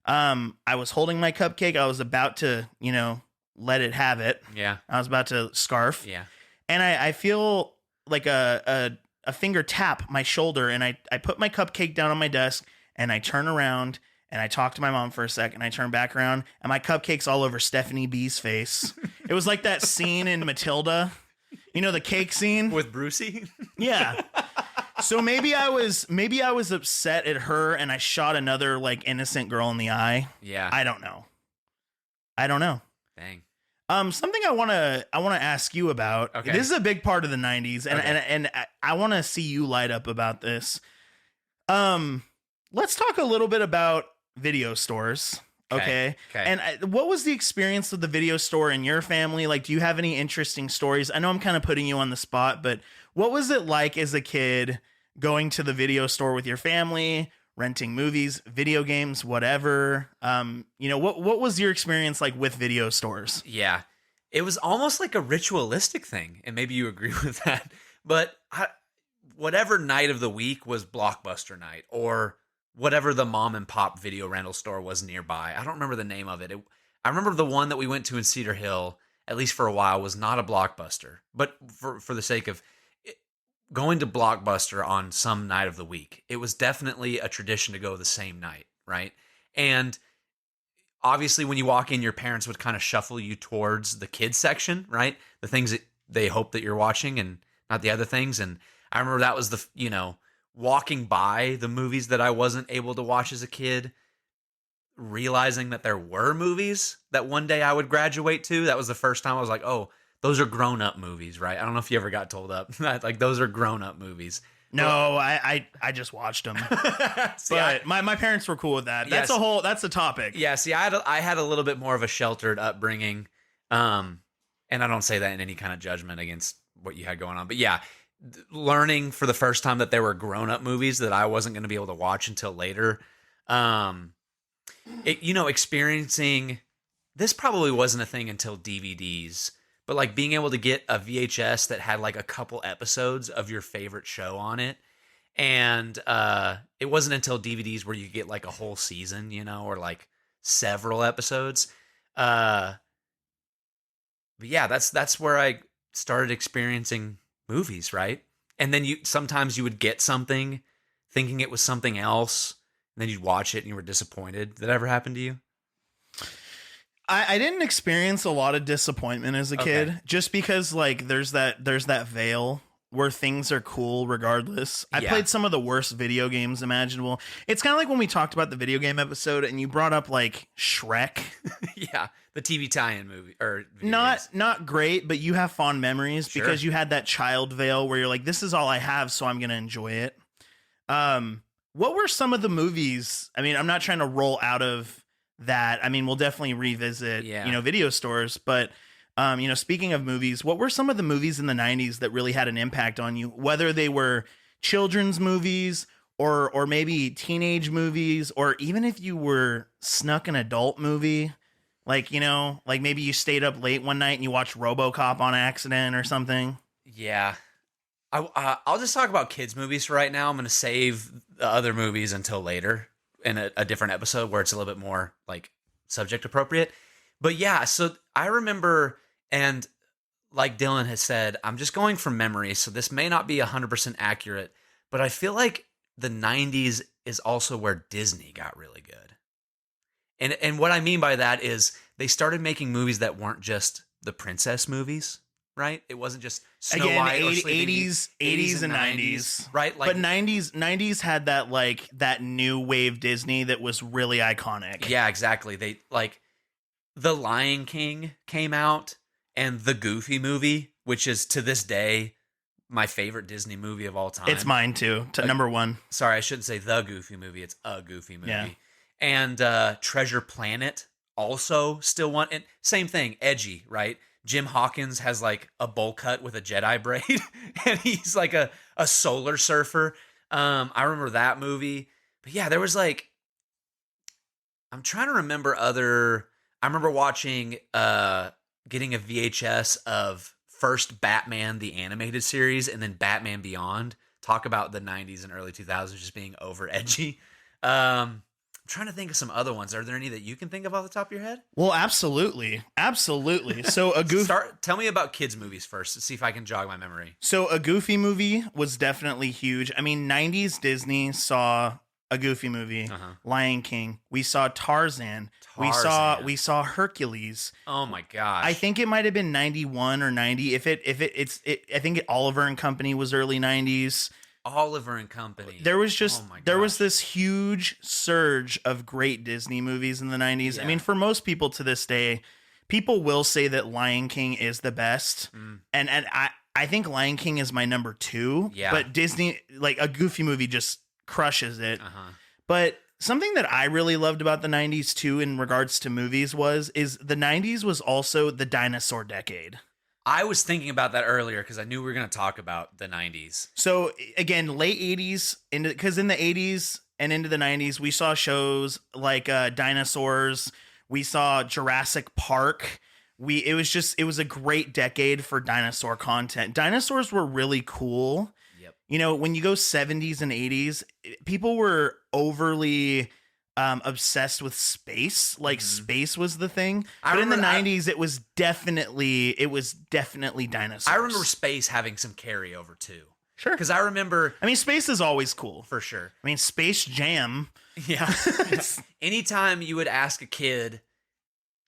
I was holding my cupcake. I was about to, you know, let it have it. Yeah. I was about to scarf. Yeah. And I feel like a finger tap my shoulder, and I put my cupcake down on my desk, and I turn around and I talk to my mom for a second. I turn back around, and my cupcake's all over Stephanie B's face. It was like that scene in Matilda, you know, the cake scene with Brucey. Yeah. So maybe I was upset at her, and I shot another like innocent girl in the eye. Yeah. I don't know. Dang. Something I want to ask you about. Okay. This is a big part of the 90s, and Okay. and I want to see you light up about this. Let's talk a little bit about video stores. Okay. And what was the experience of the video store in your family? Like, do you have any interesting stories? I know I'm kind of putting you on the spot, but what was it like as a kid going to the video store with your family, renting movies, video games, whatever? You know, what was your experience like with video stores? Yeah. It was almost like a ritualistic thing, and maybe you agree with that. But whatever night of the week was Blockbuster night, or whatever the mom and pop video rental store was nearby. I don't remember the name of it. I remember the one that we went to in Cedar Hill, at least for a while, was not a Blockbuster. But for the sake of going to Blockbuster on some night of the week, it was definitely a tradition to go the same night, right? And obviously when you walk in, your parents would kind of shuffle you towards the kids section, right? The things that they hope that you're watching and not the other things. And I remember that was walking by the movies that I wasn't able to watch as a kid, realizing that there were movies that one day I would graduate to. That was the first time I was like, oh, those are grown-up movies, right? I don't know if you ever got told up. Like, those are grown-up movies. No, I just watched them. See, but my parents were cool with that. That's Yes. that's a topic. Yeah, see, I had a little bit more of a sheltered upbringing. And I don't say that in any kind of judgment against what you had going on. But yeah, learning for the first time that there were grown-up movies that I wasn't going to be able to watch until later. Experiencing this probably wasn't a thing until DVDs, but like being able to get a VHS that had like a couple episodes of your favorite show on it. And it wasn't until DVDs where you get like a whole season, or like several episodes. But yeah, that's where I started experiencing movies, right? And then sometimes you would get something thinking it was something else, and then you'd watch it and you were disappointed. Did that ever happen to you? I didn't experience a lot of disappointment as a kid, just because like there's that veil where things are cool regardless. I played some of the worst video games imaginable. It's kind of like when we talked about the video game episode and you brought up like Shrek. Yeah, the TV tie-in movie or not great, but you have fond memories because you had that child veil where you're like, this is all I have, so I'm going to enjoy it. What were some of the movies? I mean, I'm not trying to roll out of that. I mean, we'll definitely revisit, video stores, but speaking of movies, what were some of the movies in the 90s that really had an impact on you, whether they were children's movies or maybe teenage movies, or even if you were snuck an adult movie, like maybe you stayed up late one night and you watched RoboCop on accident or something? Yeah. I'll just talk about kids movies for right now. I'm going to save the other movies until later in a different episode where it's a little bit more like subject appropriate. But yeah, so I remember, and like Dylan has said, I'm just going from memory, so this may not be 100% accurate, but I feel like the 90s is also where Disney got really good. And what I mean by that is they started making movies that weren't just the princess movies, right? It wasn't just Snow White or Sleeping Beauty. 80s and 90s. Right? Like, but 90s had that like that new wave Disney that was really iconic. Yeah, exactly. They like The Lion King came out, and the Goofy movie, which is to this day my favorite Disney movie of all time. It's mine too, number one. Sorry, I shouldn't say the Goofy movie. It's a Goofy movie. Yeah. And Treasure Planet also still one. And same thing, edgy, right? Jim Hawkins has like a bowl cut with a Jedi braid, and he's like a solar surfer. I remember that movie. But yeah, there was like, I'm trying to remember I remember watching, getting a VHS of first Batman, the animated series, and then Batman Beyond. Talk about the 90s and early 2000s just being over edgy. I'm trying to think of some other ones. Are there any that you can think of off the top of your head? Well, absolutely. So tell me about kids movies first to see if I can jog my memory. So a Goofy movie was definitely huge. I mean, 90s Disney saw a Goofy movie, Lion King. We saw Tarzan. We saw Hercules. Oh my gosh. I think it might have been 91 or 90. I think Oliver and Company was early 90s. Oliver and Company. There was this huge surge of great Disney movies in the 90s. Yeah. I mean, for most people to this day, people will say that Lion King is the best. And I think Lion King is my number 2. Yeah. But Disney, like a Goofy movie just crushes it. But something that I really loved about the 90s too in regards to movies is the 90s was also the dinosaur decade. I was thinking about that earlier because I knew we were going to talk about the 90s. So again, late 80s, because in the 80s and into the 90s, we saw shows like Dinosaurs. We saw Jurassic Park. It was a great decade for dinosaur content. Dinosaurs were really cool. Yep. When you go 70s and 80s, people were overly obsessed with space. Like space was the thing. But in the 90s, it was definitely dinosaurs. I remember space having some carryover too. Sure. Because I remember... I mean, space is always cool. For sure. I mean, Space Jam. Yeah. Anytime you would ask a kid,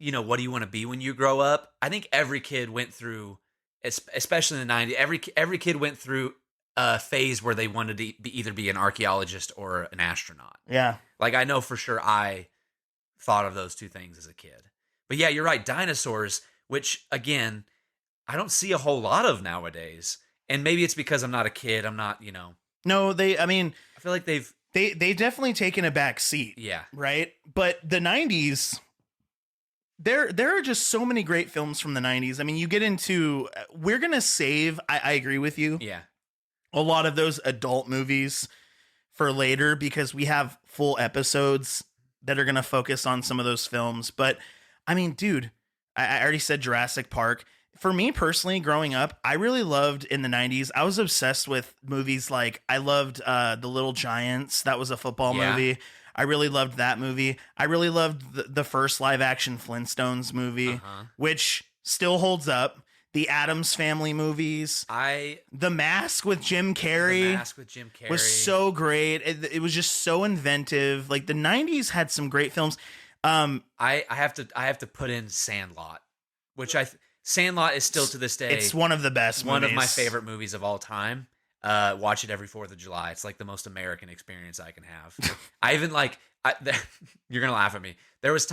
what do you want to be when you grow up? I think every kid went through, especially in the 90s, every kid went through a phase where they wanted to either be an archaeologist or an astronaut. Yeah. Like, I know for sure I thought of those two things as a kid. But yeah, you're right. Dinosaurs, which, again, I don't see a whole lot of nowadays. And maybe it's because I'm not a kid. I'm not, No, I feel like they've definitely taken a back seat. Yeah. Right? But the 90s, there are just so many great films from the 90s. I mean, you get into, we're going to save, I agree with you. Yeah. a lot of those adult movies for later because we have full episodes that are going to focus on some of those films. But I mean, dude, I already said Jurassic Park. For me personally, growing up, I really loved in the 90s. I was obsessed with movies like I loved The Little Giants. That was a football movie. I really loved that movie. I really loved the first live action Flintstones movie, which still holds up. The Addams Family movies. The Mask with Jim Carrey. Was so great. It was just so inventive. Like the 90s had some great films. I have to put in Sandlot, which Sandlot is still to this day. It's one of the best one movies. of my favorite movies of all time. Watch it every 4th of July. It's like the most American experience I can have. I even you're gonna laugh at me. There was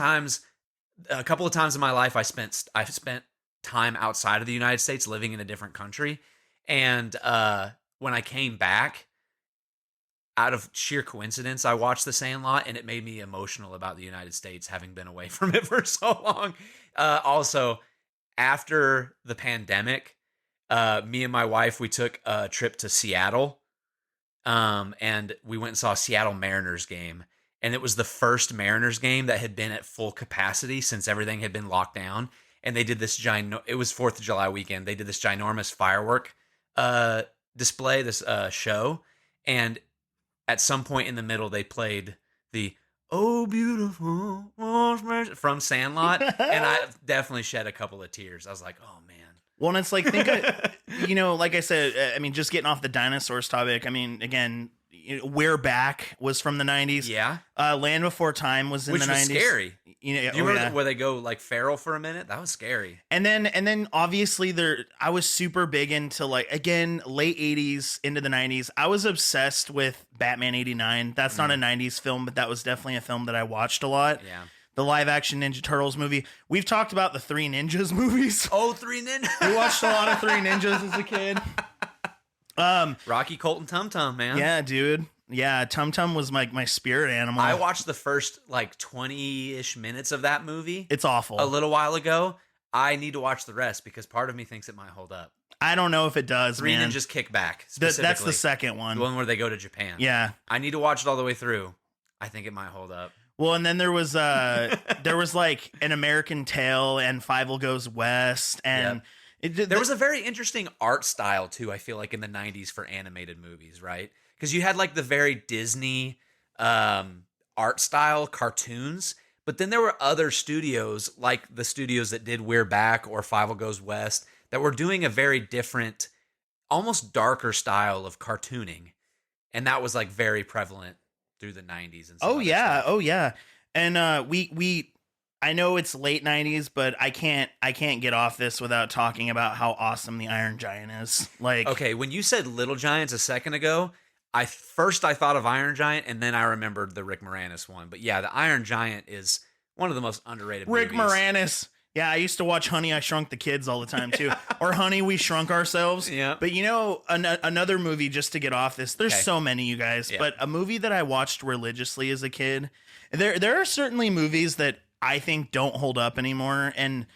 a couple of times in my life I spent time outside of the United States, living in a different country, and when I came back, out of sheer coincidence, I watched The Sandlot, and it made me emotional about the United States, having been away from it for so long. Also, after the pandemic, me and my wife, we took a trip to Seattle, and we went and saw a Seattle Mariners game, and it was the first Mariners game that had been at full capacity since everything had been locked down. And they did this it was 4th of July weekend. They did this ginormous firework display, this show. And at some point in the middle, they played the "Oh Beautiful" from Sandlot. And I definitely shed a couple of tears. I was like, oh, man. Well, and it's like, like I said, I mean, just getting off the dinosaurs topic. I mean, again, We're Back was from the 90s. Yeah. Land Before Time was in the 90s. Which was scary. Do you remember where they go like feral for a minute? That was scary. And then obviously I was super big into late 80s into the 90s. I was obsessed with Batman 89. That's not a 90s film, but that was definitely a film that I watched a lot. Yeah. The live action Ninja Turtles movie. We've talked about the Three Ninjas movies. Oh, Three Ninjas. We watched a lot of Three Ninjas as a kid. Rocky, Colt, and Tum Tum, man. Yeah, dude. Yeah, Tum Tum was my spirit animal. I watched the first 20-ish minutes of that movie. It's awful. A little while ago. I need to watch the rest because part of me thinks it might hold up. I don't know if it does, Three man. Ninjas Kick Back, That's the second one. The one where they go to Japan. Yeah. I need to watch it all the way through. I think it might hold up. Well, and then there was like An American Tale and Fievel Goes West, and there was a very interesting art style too. I feel like in the 90s for animated movies, right? Because you had like the very Disney art style cartoons, but then there were other studios like the studios that did We're Back or Fievel Goes West that were doing a very different, almost darker style of cartooning, and that was like very prevalent through the 90s. And oh yeah. And I know it's late 90s, but I can't get off this without talking about how awesome the Iron Giant is. Like, okay, when you said Little Giants a second ago, I thought of Iron Giant, and then I remembered the Rick Moranis one. But yeah, the Iron Giant is one of the most underrated Rick movies. Moranis. Yeah, I used to watch Honey, I Shrunk the Kids all the time too. Or Honey, We Shrunk Ourselves. Yeah. But another movie, just to get off this, there's so many, you guys, but a movie that I watched religiously as a kid, there are certainly movies that I think don't hold up anymore. And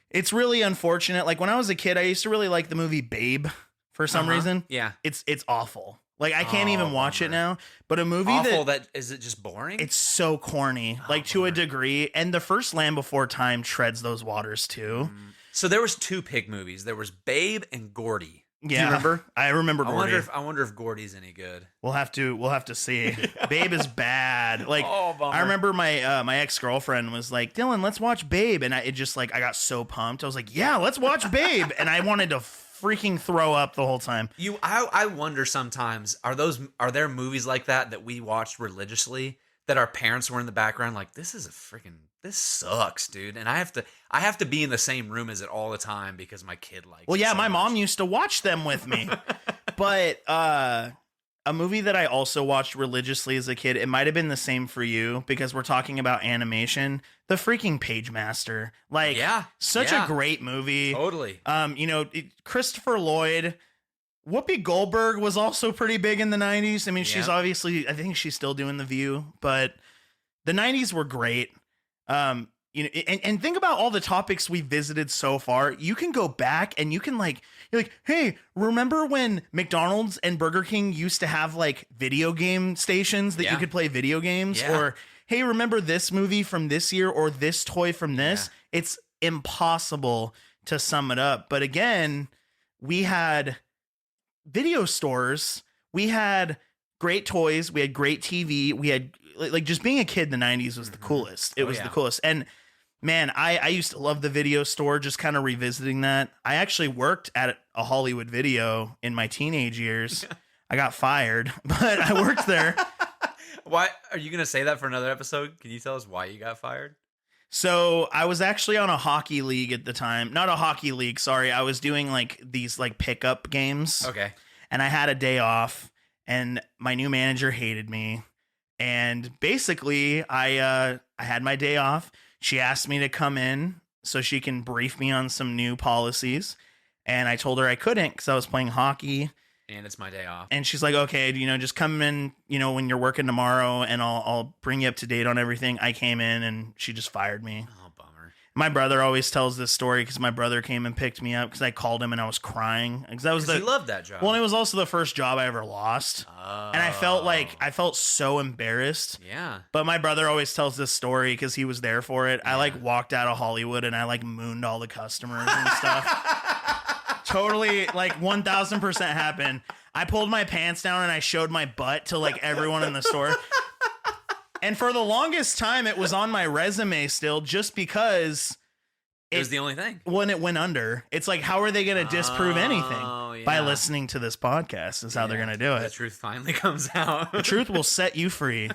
it's really unfortunate. Like when I was a kid, I used to really like the movie Babe for some reason. Yeah. It's awful. Like I can't even watch it now, but a movie that is it just boring? It's so corny, to a degree. And the first Land Before Time treads those waters too. So there was two pig movies. There was Babe and Gordy. Yeah, do you remember? I remember Gordy. I wonder if Gordy's any good. We'll have to see. Babe is bad. Like bummer. I remember my ex-girlfriend was like, "Dylan, let's watch Babe," and I got so pumped. I was like, "Yeah, let's watch Babe," and I wanted to freaking throw up the whole time. I wonder sometimes, are there movies like that we watched religiously that our parents were in the background like, this sucks, dude, and I have to be in the same room as it all the time because my kid likes it. Well, yeah, so my much. mom used to watch them with me. But a movie that I also watched religiously as a kid, it might have been the same for you because we're talking about animation, the freaking Page Master. Like, such a great movie. Totally. Christopher Lloyd, Whoopi Goldberg was also pretty big in the 90s. I mean, she's obviously, I think she's still doing The View, but the 90s were great. you know, and think about all the topics we visited so far. You can go back and you can you're like, hey, remember when McDonald's and Burger King used to have like video game stations that you could play video games? Yeah. Or, hey, remember this movie from this year or this toy from this? Yeah. It's impossible to sum it up. But again, we had video stores, we had great toys, we had great TV, we had like just being a kid in the 90s was the coolest. It was the coolest. And man, I used to love the video store, just kind of revisiting that. I actually worked at a Hollywood Video in my teenage years. I got fired, but I worked there. Why are you going to say that for another episode? Can you tell us why you got fired? So I was actually on a hockey league at the time. Not a hockey league, sorry. I was doing like these like pickup games. Okay. And I had a day off and my new manager hated me. And basically I had my day off. She asked me to come in so she can brief me on some new policies. And I told her I couldn't because I was playing hockey. And it's my day off. And she's like, okay, you know, just come in, you know, when you're working tomorrow and I'll bring you up to date on everything. I came in and she just fired me. Oh, bummer. My brother always tells this story because my brother came and picked me up because I called him and I was crying. Because that was he loved that job. Well, and it was also the first job I ever lost. Oh. And I felt so embarrassed. Yeah. But my brother always tells this story because he was there for it. Yeah. I like walked out of Hollywood and I like mooned all the customers and stuff. Totally like 1000% happened. I pulled my pants down and I showed my butt to like everyone in the store. And for the longest time, it was on my resume still just because it was the only thing. When it went under, it's like, how are they going to disprove anything? Yeah. By listening to this podcast is how they're going to do it. The truth finally comes out. The truth will set you free.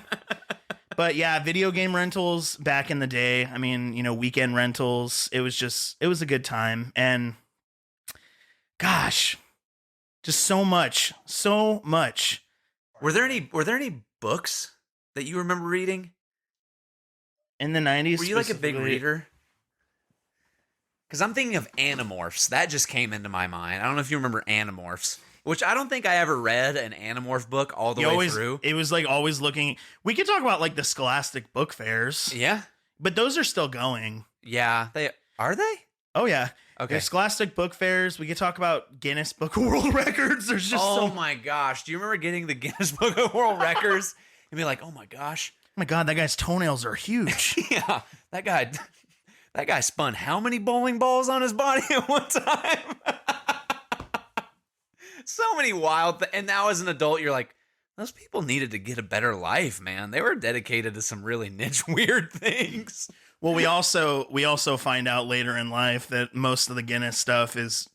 But yeah, video game rentals back in the day. I mean, you know, weekend rentals. It was a good time. And gosh, just so much. Were there any books that you remember reading in the 90s? Were you like a big reader? Because I'm thinking of Animorphs. That just came into my mind. I don't know if you remember Animorphs, which I don't think I ever read an Animorph book all the way through. It was like always looking. We could talk about like the Scholastic book fairs. Yeah. But those are still going. Yeah. Are they? Oh, yeah. Okay. There's Scholastic book fairs. We could talk about Guinness Book of World Records. There's just my gosh. Do you remember getting the Guinness Book of World Records and be like, oh my gosh. Oh my God, that guy's toenails are huge. Yeah. That guy spun how many bowling balls on his body at one time? So many wild and now as an adult, you're like, those people needed to get a better life, man. They were dedicated to some really niche, weird things. Well, we also find out later in life that most of the Guinness stuff is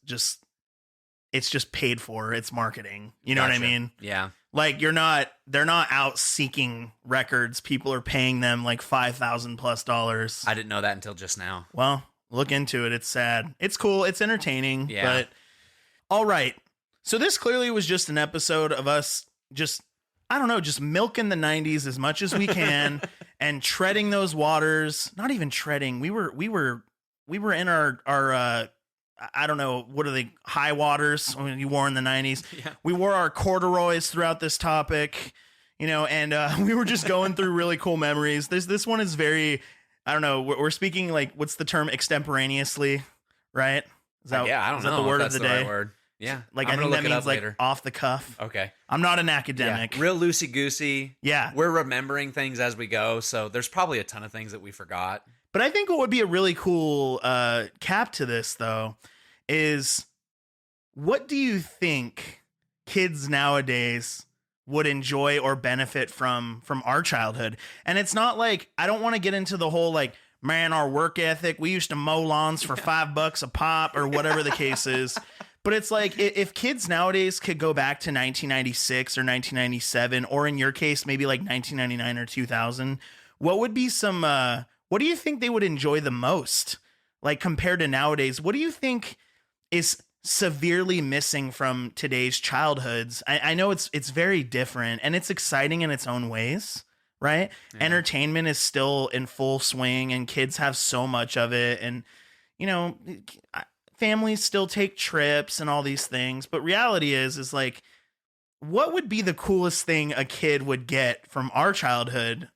it's just paid for. It's marketing. You know what I mean? Yeah. Like they're not out seeking records. People are paying them like $5,000+. I didn't know that until just now. Well, look into it. It's sad. It's cool. It's entertaining. Yeah. But all right. So this clearly was just an episode of us just milking the 90s as much as we can and treading those waters. Not even treading. We were in our I don't know, what are they, high waters when you wore in the 90s. Yeah. We wore our corduroys throughout this topic, you know, and we were just going through really cool memories. This one is very, I don't know, we're speaking like, what's the term, extemporaneously, right? Is that, I don't know. Is that the word of the day? Right word. Yeah. Like, I think that means like later. Off the cuff. Okay. I'm not an academic. Yeah. Real loosey-goosey. Yeah. We're remembering things as we go, so there's probably a ton of things that we forgot. But I think what would be a really cool cap to this, though, is what do you think kids nowadays would enjoy or benefit from our childhood? And it's not like, I don't want to get into the whole like, man, our work ethic, we used to mow lawns for $5 a pop or whatever the case is. But it's like, if kids nowadays could go back to 1996 or 1997, or in your case, maybe like 1999 or 2000, what would be some, what do you think they would enjoy the most? Like compared to nowadays, what do you think is severely missing from today's childhoods? I know it's very different and it's exciting in its own ways, right? Yeah. Entertainment is still in full swing and kids have so much of it. And, you know, families still take trips and all these things, but reality is like, what would be the coolest thing a kid would get from our childhood?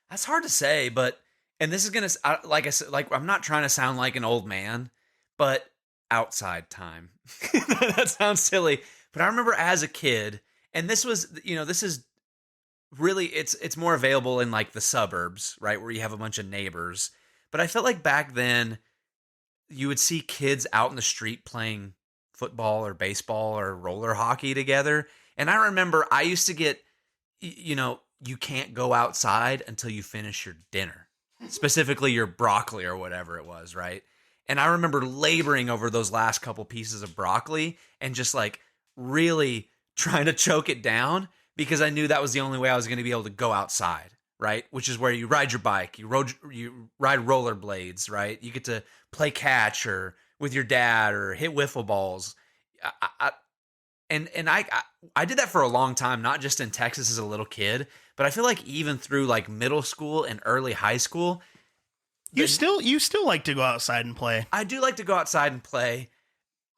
That's hard to say, but And this is gonna, like I said, like I'm not trying to sound like an old man, but outside time. That sounds silly, but I remember as a kid, and this was, this is really, it's more available in like the suburbs, right, where you have a bunch of neighbors. But I felt like back then you would see kids out in the street playing football or baseball or roller hockey together. And I remember I used to get, you can't go outside until you finish your dinner, specifically your broccoli or whatever it was, right? And I remember laboring over those last couple pieces of broccoli and just like really trying to choke it down because I knew that was the only way I was going to be able to go outside, right? Which is where you ride your bike, you ride rollerblades, right? You get to play catch or with your dad or hit wiffle balls. I did that for a long time, not just in Texas as a little kid, but I feel like even through like middle school and early high school, you still like to go outside and play. I do like to go outside and play.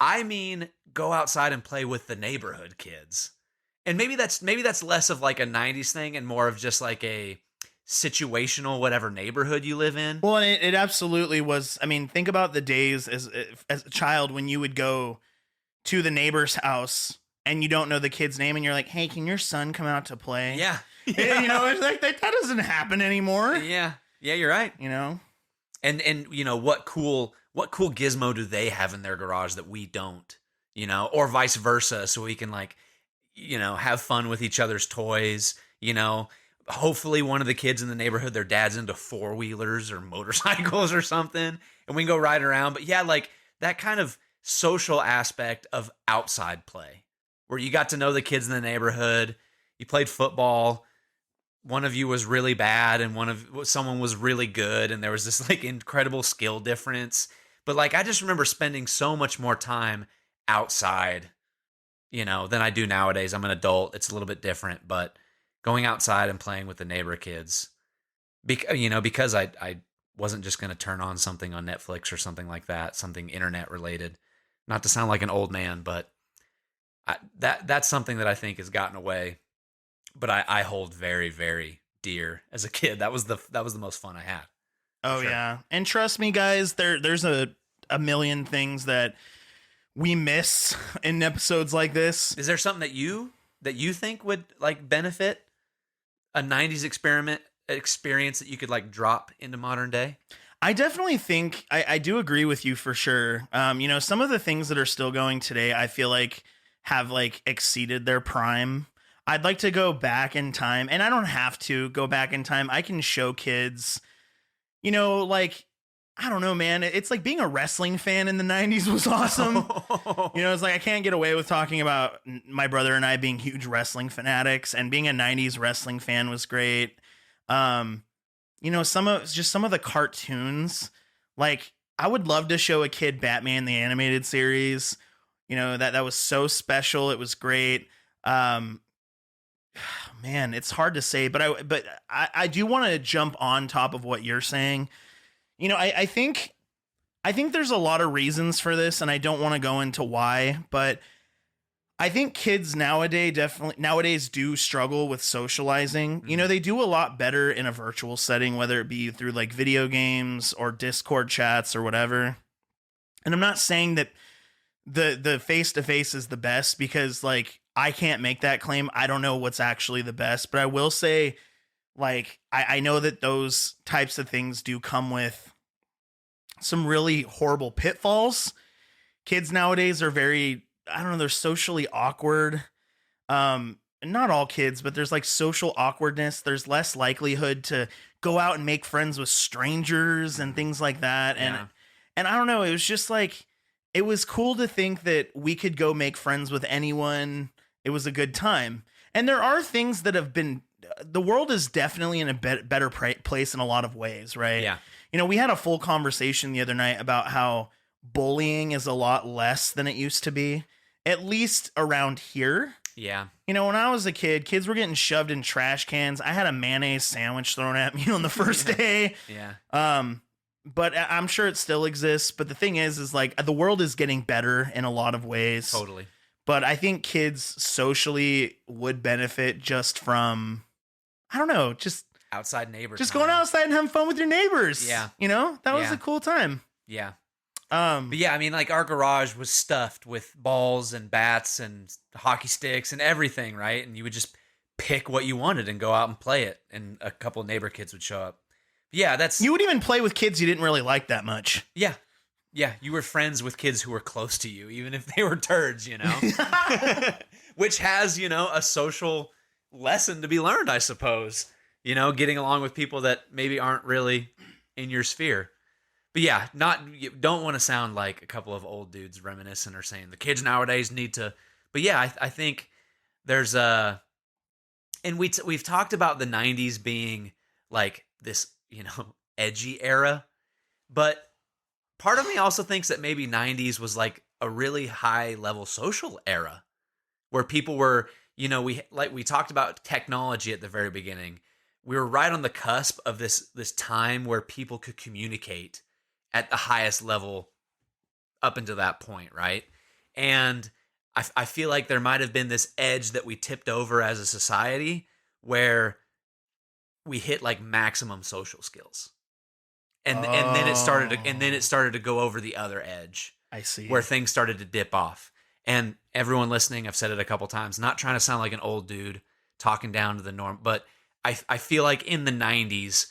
I mean, go outside and play with the neighborhood kids. And maybe that's less of like a 90s thing and more of just like a situational whatever neighborhood you live in. Well, and it absolutely was. I mean, think about the days as a child when you would go to the neighbor's house and you don't know the kid's name and you're like, "Hey, can your son come out to play?" Yeah. It's like that doesn't happen anymore. Yeah, you're right. And what cool gizmo do they have in their garage that we don't, or vice versa, so we can like, have fun with each other's toys, hopefully one of the kids in the neighborhood, their dad's into four-wheelers or motorcycles or something, and we can go ride around. But yeah, like that kind of social aspect of outside play where you got to know the kids in the neighborhood, you played football, one of you was really bad and someone was really good, and there was this like incredible skill difference. But like I just remember spending so much more time outside, than I do nowadays. I'm an adult. It's a little bit different, but going outside and playing with the neighbor kids, because I wasn't just going to turn on something on Netflix or something like that, something internet related. Not to sound like an old man, but that's something that I think has gotten away. But I hold very, very dear as a kid. That was the most fun I had. Oh sure. Yeah. And trust me, guys, there's a million things that we miss in episodes like this. Is there something that you think would like benefit a 90s experience that you could like drop into modern day? I definitely think I do agree with you for sure. Some of the things that are still going today, I feel like have like exceeded their prime. I'd like to go back in time, and I don't have to go back in time. I can show kids, like, I don't know, man. It's like being a wrestling fan in the 90s was awesome. It's like I can't get away with talking about my brother and I being huge wrestling fanatics, and being a 90s wrestling fan was great. Some of the cartoons, like I would love to show a kid Batman the animated series. That was so special. It was great. Man, it's hard to say, but I do want to jump on top of what you're saying. I think there's a lot of reasons for this, and I don't want to go into why, but I think kids nowadays do struggle with socializing. Mm-hmm. They do a lot better in a virtual setting, whether it be through like video games or Discord chats or whatever. And I'm not saying that the face-to-face is the best, because like I can't make that claim. I don't know what's actually the best, but I will say, like, I know that those types of things do come with some really horrible pitfalls. Kids nowadays are very, I don't know, they're socially awkward. Not all kids, but there's like social awkwardness. There's less likelihood to go out and make friends with strangers and things like that. And I don't know, it was just like, it was cool to think that we could go make friends with anyone. It was a good time. And there are things that have been, the world is definitely in a better place in a lot of ways, right? Yeah. We had a full conversation the other night about how bullying is a lot less than it used to be, at least around here. Yeah. When I was a kid, kids were getting shoved in trash cans. I had a mayonnaise sandwich thrown at me on the first day. Yeah. But I'm sure it still exists. But the thing is like the world is getting better in a lot of ways. Totally. But I think kids socially would benefit just from, I don't know, just outside neighbor Just time. going outside and having fun with your neighbors. Yeah. You know, that was Yeah. a cool time. Yeah. But But yeah, I mean, like our garage was stuffed with balls and bats and hockey sticks and everything, right? And you would just pick what you wanted and go out and play it, and a couple of neighbor kids would show up. But yeah, that's you would even play with kids you didn't really like that much. yeah, yeah. You were friends with kids who were close to you, even if they were turds, you know. Which has, you know, a social lesson to be learned, I suppose. You know, getting along with people that maybe aren't really in your sphere. But yeah, you don't want to sound like a couple of old dudes reminiscing or saying the kids nowadays need to. But yeah, I think there's and we've talked about the 90s being like this, you know, edgy era. But part of me also thinks that maybe 90s was like a really high level social era where people were, you know, we talked about technology at the very beginning. We were right on the cusp of this time where people could communicate at the highest level up until that point, right? And I feel like there might have been this edge that we tipped over as a society where we hit like maximum social skills. And then it started to go over the other edge. I see. Where things started to dip off. And everyone listening, I've said it a couple times, not trying to sound like an old dude talking down to the norm, but I feel like in the 90s,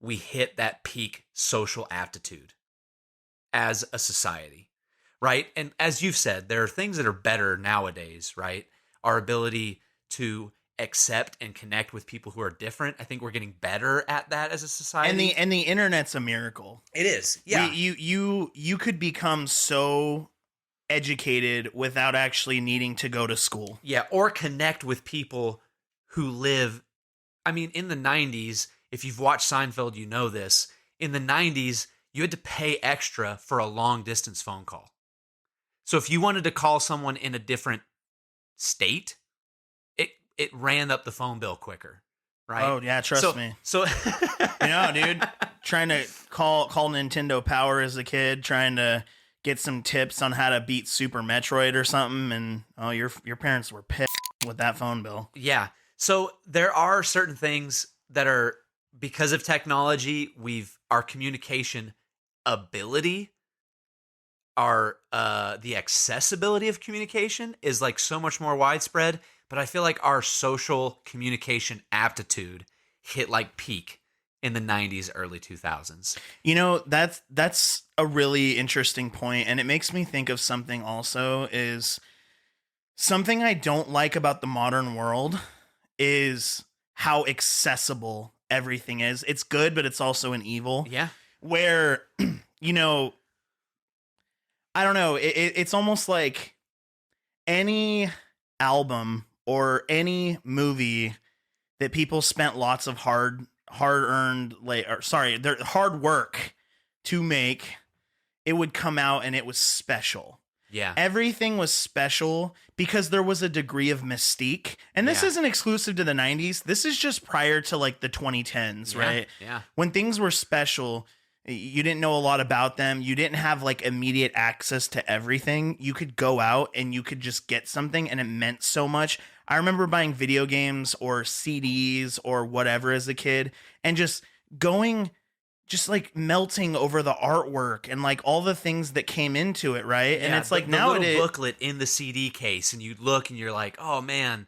we hit that peak social aptitude as a society, right? And as you've said, there are things that are better nowadays, right? Our ability to accept and connect with people who are different. I think we're getting better at that as a society. And the internet's a miracle. It is. Yeah. You could become so educated without actually needing to go to school. Yeah, or connect with people who live. I mean, in the 90s, if you've watched Seinfeld, you know this. In the 90s, you had to pay extra for a long distance phone call. So if you wanted to call someone in a different state, it ran up the phone bill quicker, right? Oh yeah, trust me. So you know, dude, trying to call Nintendo Power as a kid, trying to get some tips on how to beat Super Metroid or something, and your parents were pissed with that phone bill. Yeah. So there are certain things that are, because of technology, our communication ability, the accessibility of communication is like so much more widespread, but I feel like our social communication aptitude hit like peak in the 90s, early 2000s. You know, that's a really interesting point, and it makes me think of something also is something I don't like about the modern world is how accessible everything is. It's good, but it's also an evil. Yeah. Where, you know, I don't know, it's almost like any album or any movie that people spent lots of hard work to make, it would come out and it was special. Yeah. Everything was special because there was a degree of mystique. And this isn't exclusive to the 90s. This is just prior to like the 2010s, right? Yeah. When things were special, you didn't know a lot about them. You didn't have like immediate access to everything. You could go out and you could just get something and it meant so much. I remember buying video games or CDs or whatever as a kid and just like melting over the artwork and like all the things that came into it, right? And it's like the nowadays, little booklet in the CD case, and you look and you're like, oh man,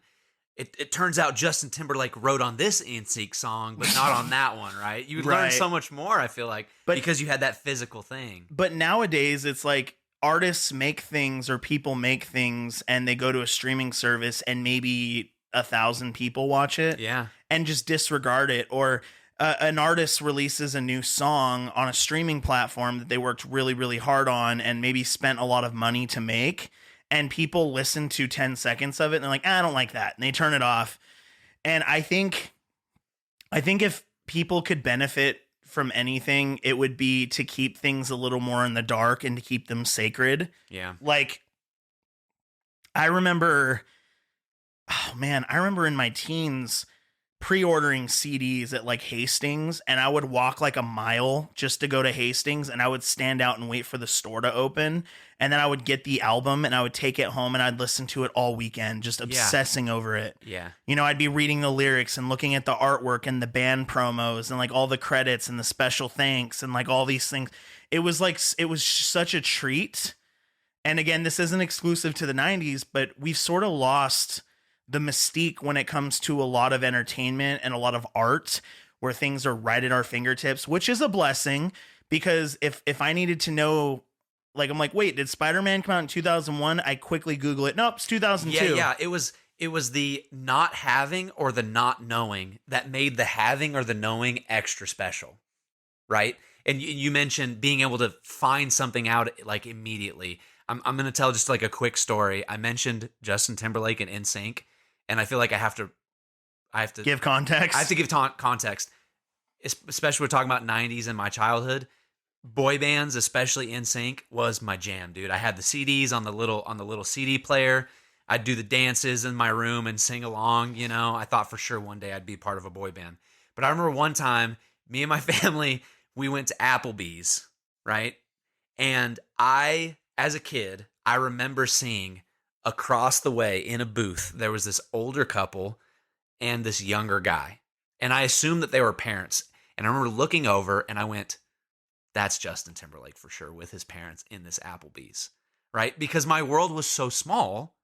it turns out Justin Timberlake wrote on this NSYNC song, but not on that one, right? You would learn so much more, I feel like, because you had that physical thing. But nowadays, it's like artists make things or people make things and they go to a streaming service and maybe 1,000 people watch it and just disregard it. Or an artist releases a new song on a streaming platform that they worked really, really hard on and maybe spent a lot of money to make. And people listen to 10 seconds of it and they're like, I don't like that. And they turn it off. And I think if people could benefit from anything, it would be to keep things a little more in the dark and to keep them sacred. Yeah. Like, I remember in my teens pre-ordering CDs at like Hastings, and I would walk like a mile just to go to Hastings, and I would stand out and wait for the store to open, and then I would get the album and I would take it home and I'd listen to it all weekend, just obsessing over it. Yeah. You know, I'd be reading the lyrics and looking at the artwork and the band promos and like all the credits and the special thanks and like all these things. It was such a treat. And again, this isn't exclusive to the 90s, but we've sort of lost the mystique when it comes to a lot of entertainment and a lot of art where things are right at our fingertips, which is a blessing, because if I needed to know, like, I'm like, wait, did Spider-Man come out in 2001? I quickly Google it. Nope, it's 2002. Yeah. It was the not having or the not knowing that made the having or the knowing extra special, right? And you mentioned being able to find something out like immediately. I'm going to tell just like a quick story. I mentioned Justin Timberlake and NSYNC, and I feel like I have to Give context. I have to give context, especially we're talking about 90s and my childhood. Boy bands, especially NSYNC, was my jam, dude. I had the CDs on the little CD player. I'd do the dances in my room and sing along, you know. I thought for sure one day I'd be part of a boy band. But I remember one time, me and my family, we went to Applebee's, right? And as a kid, I remember seeing across the way in a booth, there was this older couple and this younger guy. And I assumed that they were parents. And I remember looking over and I went, that's Justin Timberlake for sure with his parents in this Applebee's, right? Because my world was so small,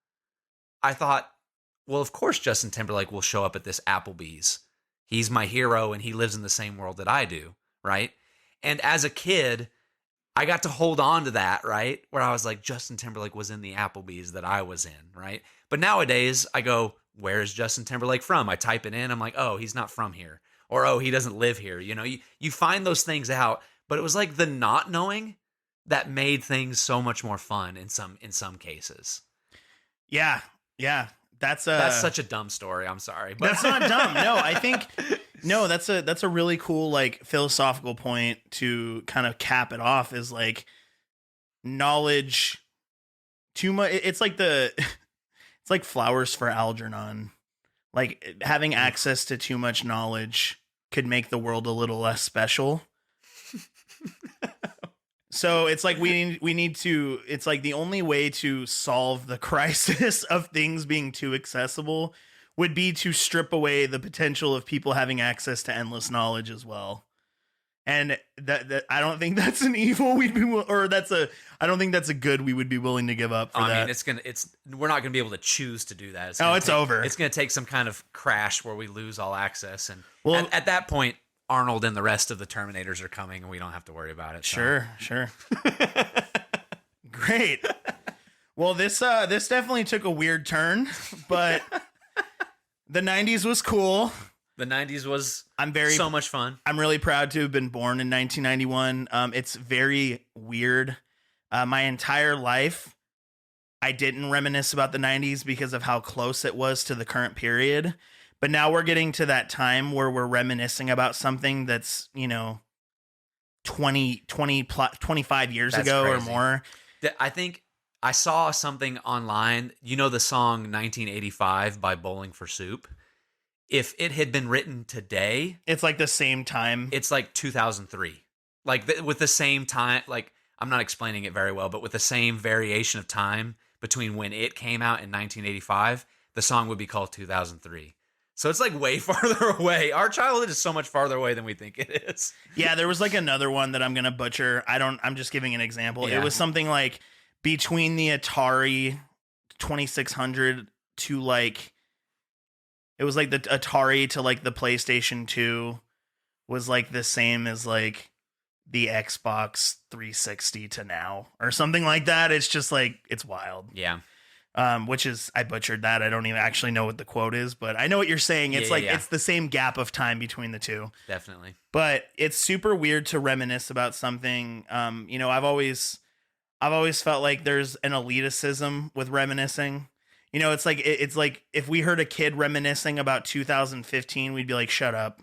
I thought, well, of course Justin Timberlake will show up at this Applebee's. He's my hero and he lives in the same world that I do, right? And as a kid, I got to hold on to that, right? Where I was like, Justin Timberlake was in the Applebee's that I was in, right? But nowadays, I go, where is Justin Timberlake from? I type it in, I'm like, oh, he's not from here. Or, oh, he doesn't live here. You know, you find those things out, but it was like the not knowing that made things so much more fun in some cases. Yeah. That's such a dumb story. I'm sorry. But that's not dumb. No, I think... No, that's a really cool like philosophical point to kind of cap it off, is like knowledge too much. It's like it's like flowers for Algernon. Like having access to too much knowledge could make the world a little less special. So it's like we need to, it's like the only way to solve the crisis of things being too accessible would be to strip away the potential of people having access to endless knowledge as well. And that I don't think that's an evil we'd be, or I don't think that's a good we would be willing to give up for that. I mean, we're not going to be able to choose to do that. It's over. It's going to take some kind of crash where we lose all access. And at that point, Arnold and the rest of the Terminators are coming and we don't have to worry about it. So. Sure. Great. Well, this definitely took a weird turn, but the 90s was cool. The 90s was so much fun. I'm really proud to have been born in 1991. It's very weird. My entire life, I didn't reminisce about the 90s because of how close it was to the current period. But now we're getting to that time where we're reminiscing about something that's, 25 years ago crazy. or more. I think I saw something online. You know the song 1985 by Bowling for Soup? If it had been written today, it's like the same time. It's like 2003. Like with the same time, like I'm not explaining it very well, but with the same variation of time between when it came out in 1985, the song would be called 2003. So it's like way farther away. Our childhood is so much farther away than we think it is. Yeah, there was like another one that I'm going to butcher. I'm just giving an example. Yeah. It was something like between the Atari 2600 to like, it was like the Atari to like the PlayStation 2 was like the same as like the Xbox 360 to now or something like that. It's just like, it's wild. Yeah. Which is, I butchered that. I don't even actually know what the quote is, but I know what you're saying. It's it's the same gap of time between the two. Definitely. But it's super weird to reminisce about something. I've always felt like there's an elitism with reminiscing. It's like if we heard a kid reminiscing about 2015, we'd be like, shut up,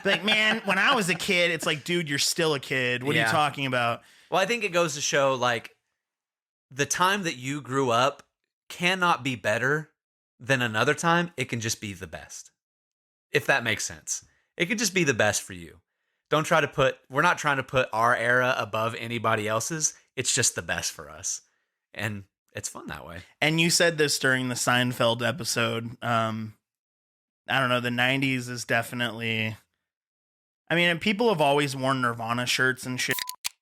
like, man, when I was a kid, it's like, dude, you're still a kid. What are you talking about? Well, I think it goes to show like the time that you grew up cannot be better than another time. It can just be the best. if that makes sense. It could just be the best for you. We're not trying to put our era above anybody else's. It's just the best for us. And it's fun that way. And you said this during the Seinfeld episode. I don't know. The 90s is definitely, I mean, people have always worn Nirvana shirts and shit,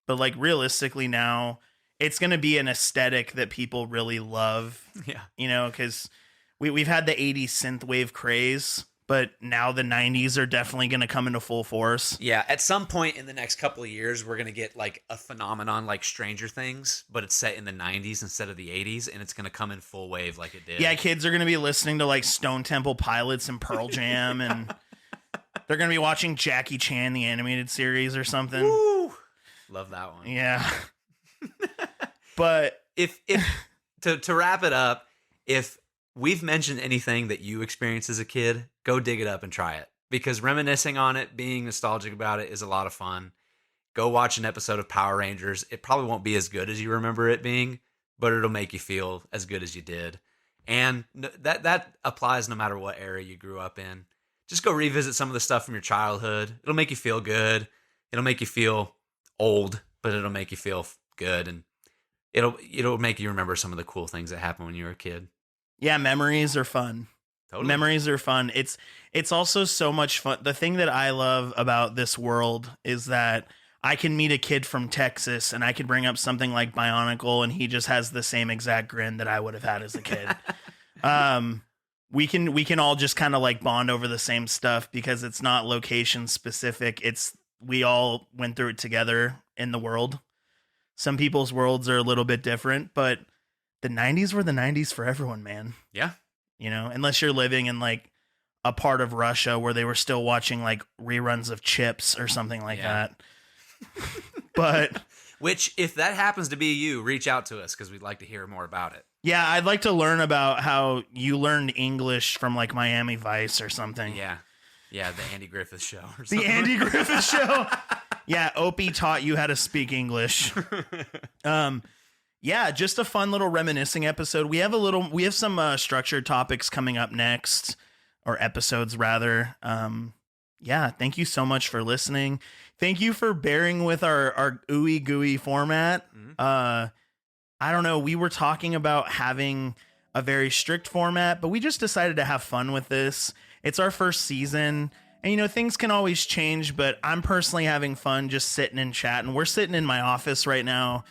but like realistically now it's going to be an aesthetic that people really love. Yeah. You know, because we've had the 80s synthwave craze, but now the 90s are definitely going to come into full force. Yeah, at some point in the next couple of years, we're going to get like a phenomenon like Stranger Things, but it's set in the 90s instead of the 80s, and it's going to come in full wave like it did. Yeah, kids are going to be listening to like Stone Temple Pilots and Pearl Jam, and they're going to be watching Jackie Chan, the animated series or something. Woo! Love that one. Yeah. But if to wrap it up, if we've mentioned anything that you experienced as a kid, go dig it up and try it. Because reminiscing on it, being nostalgic about it is a lot of fun. Go watch an episode of Power Rangers. It probably won't be as good as you remember it being, but it'll make you feel as good as you did. And that applies no matter what era you grew up in. Just go revisit some of the stuff from your childhood. It'll make you feel good. It'll make you feel old, but it'll make you feel good. And it'll make you remember some of the cool things that happened when you were a kid. yeah, memories are fun. Totally. Memories are fun. It's also so much fun. The thing that I love about this world is that I can meet a kid from Texas and I could bring up something like Bionicle and he just has the same exact grin that I would have had as a kid. We can all just kind of like bond over the same stuff because it's not location specific. We all went through it together in the world. Some people's worlds are a little bit different, but the 90s were the 90s for everyone, man. Yeah. You know, unless you're living in like a part of Russia where they were still watching like reruns of Chips or something like that. But which, if that happens to be you, reach out to us because we'd like to hear more about it. yeah, I'd like to learn about how you learned English from like Miami Vice or something. Yeah. Yeah, the Andy Griffith Show or something. The Andy Griffith Show. Yeah, Opie taught you how to speak English. Yeah, just a fun little reminiscing episode. We have some structured topics coming up next, or episodes rather. Yeah, thank you so much for listening. Thank you for bearing with our ooey gooey format. Mm-hmm. I don't know. We were talking about having a very strict format, but we just decided to have fun with this. It's our first season. And, you know, things can always change, but I'm personally having fun just sitting and chatting. We're sitting in my office right now,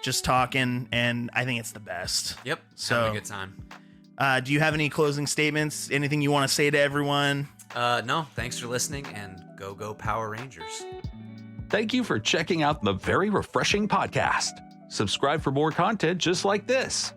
just talking, and I think it's the best. Yep. So, having a good time. Do you have any closing statements? Anything you want to say to everyone? No, thanks for listening, and go Power Rangers. Thank you for checking out the Very Refreshing Podcast. Subscribe for more content just like this.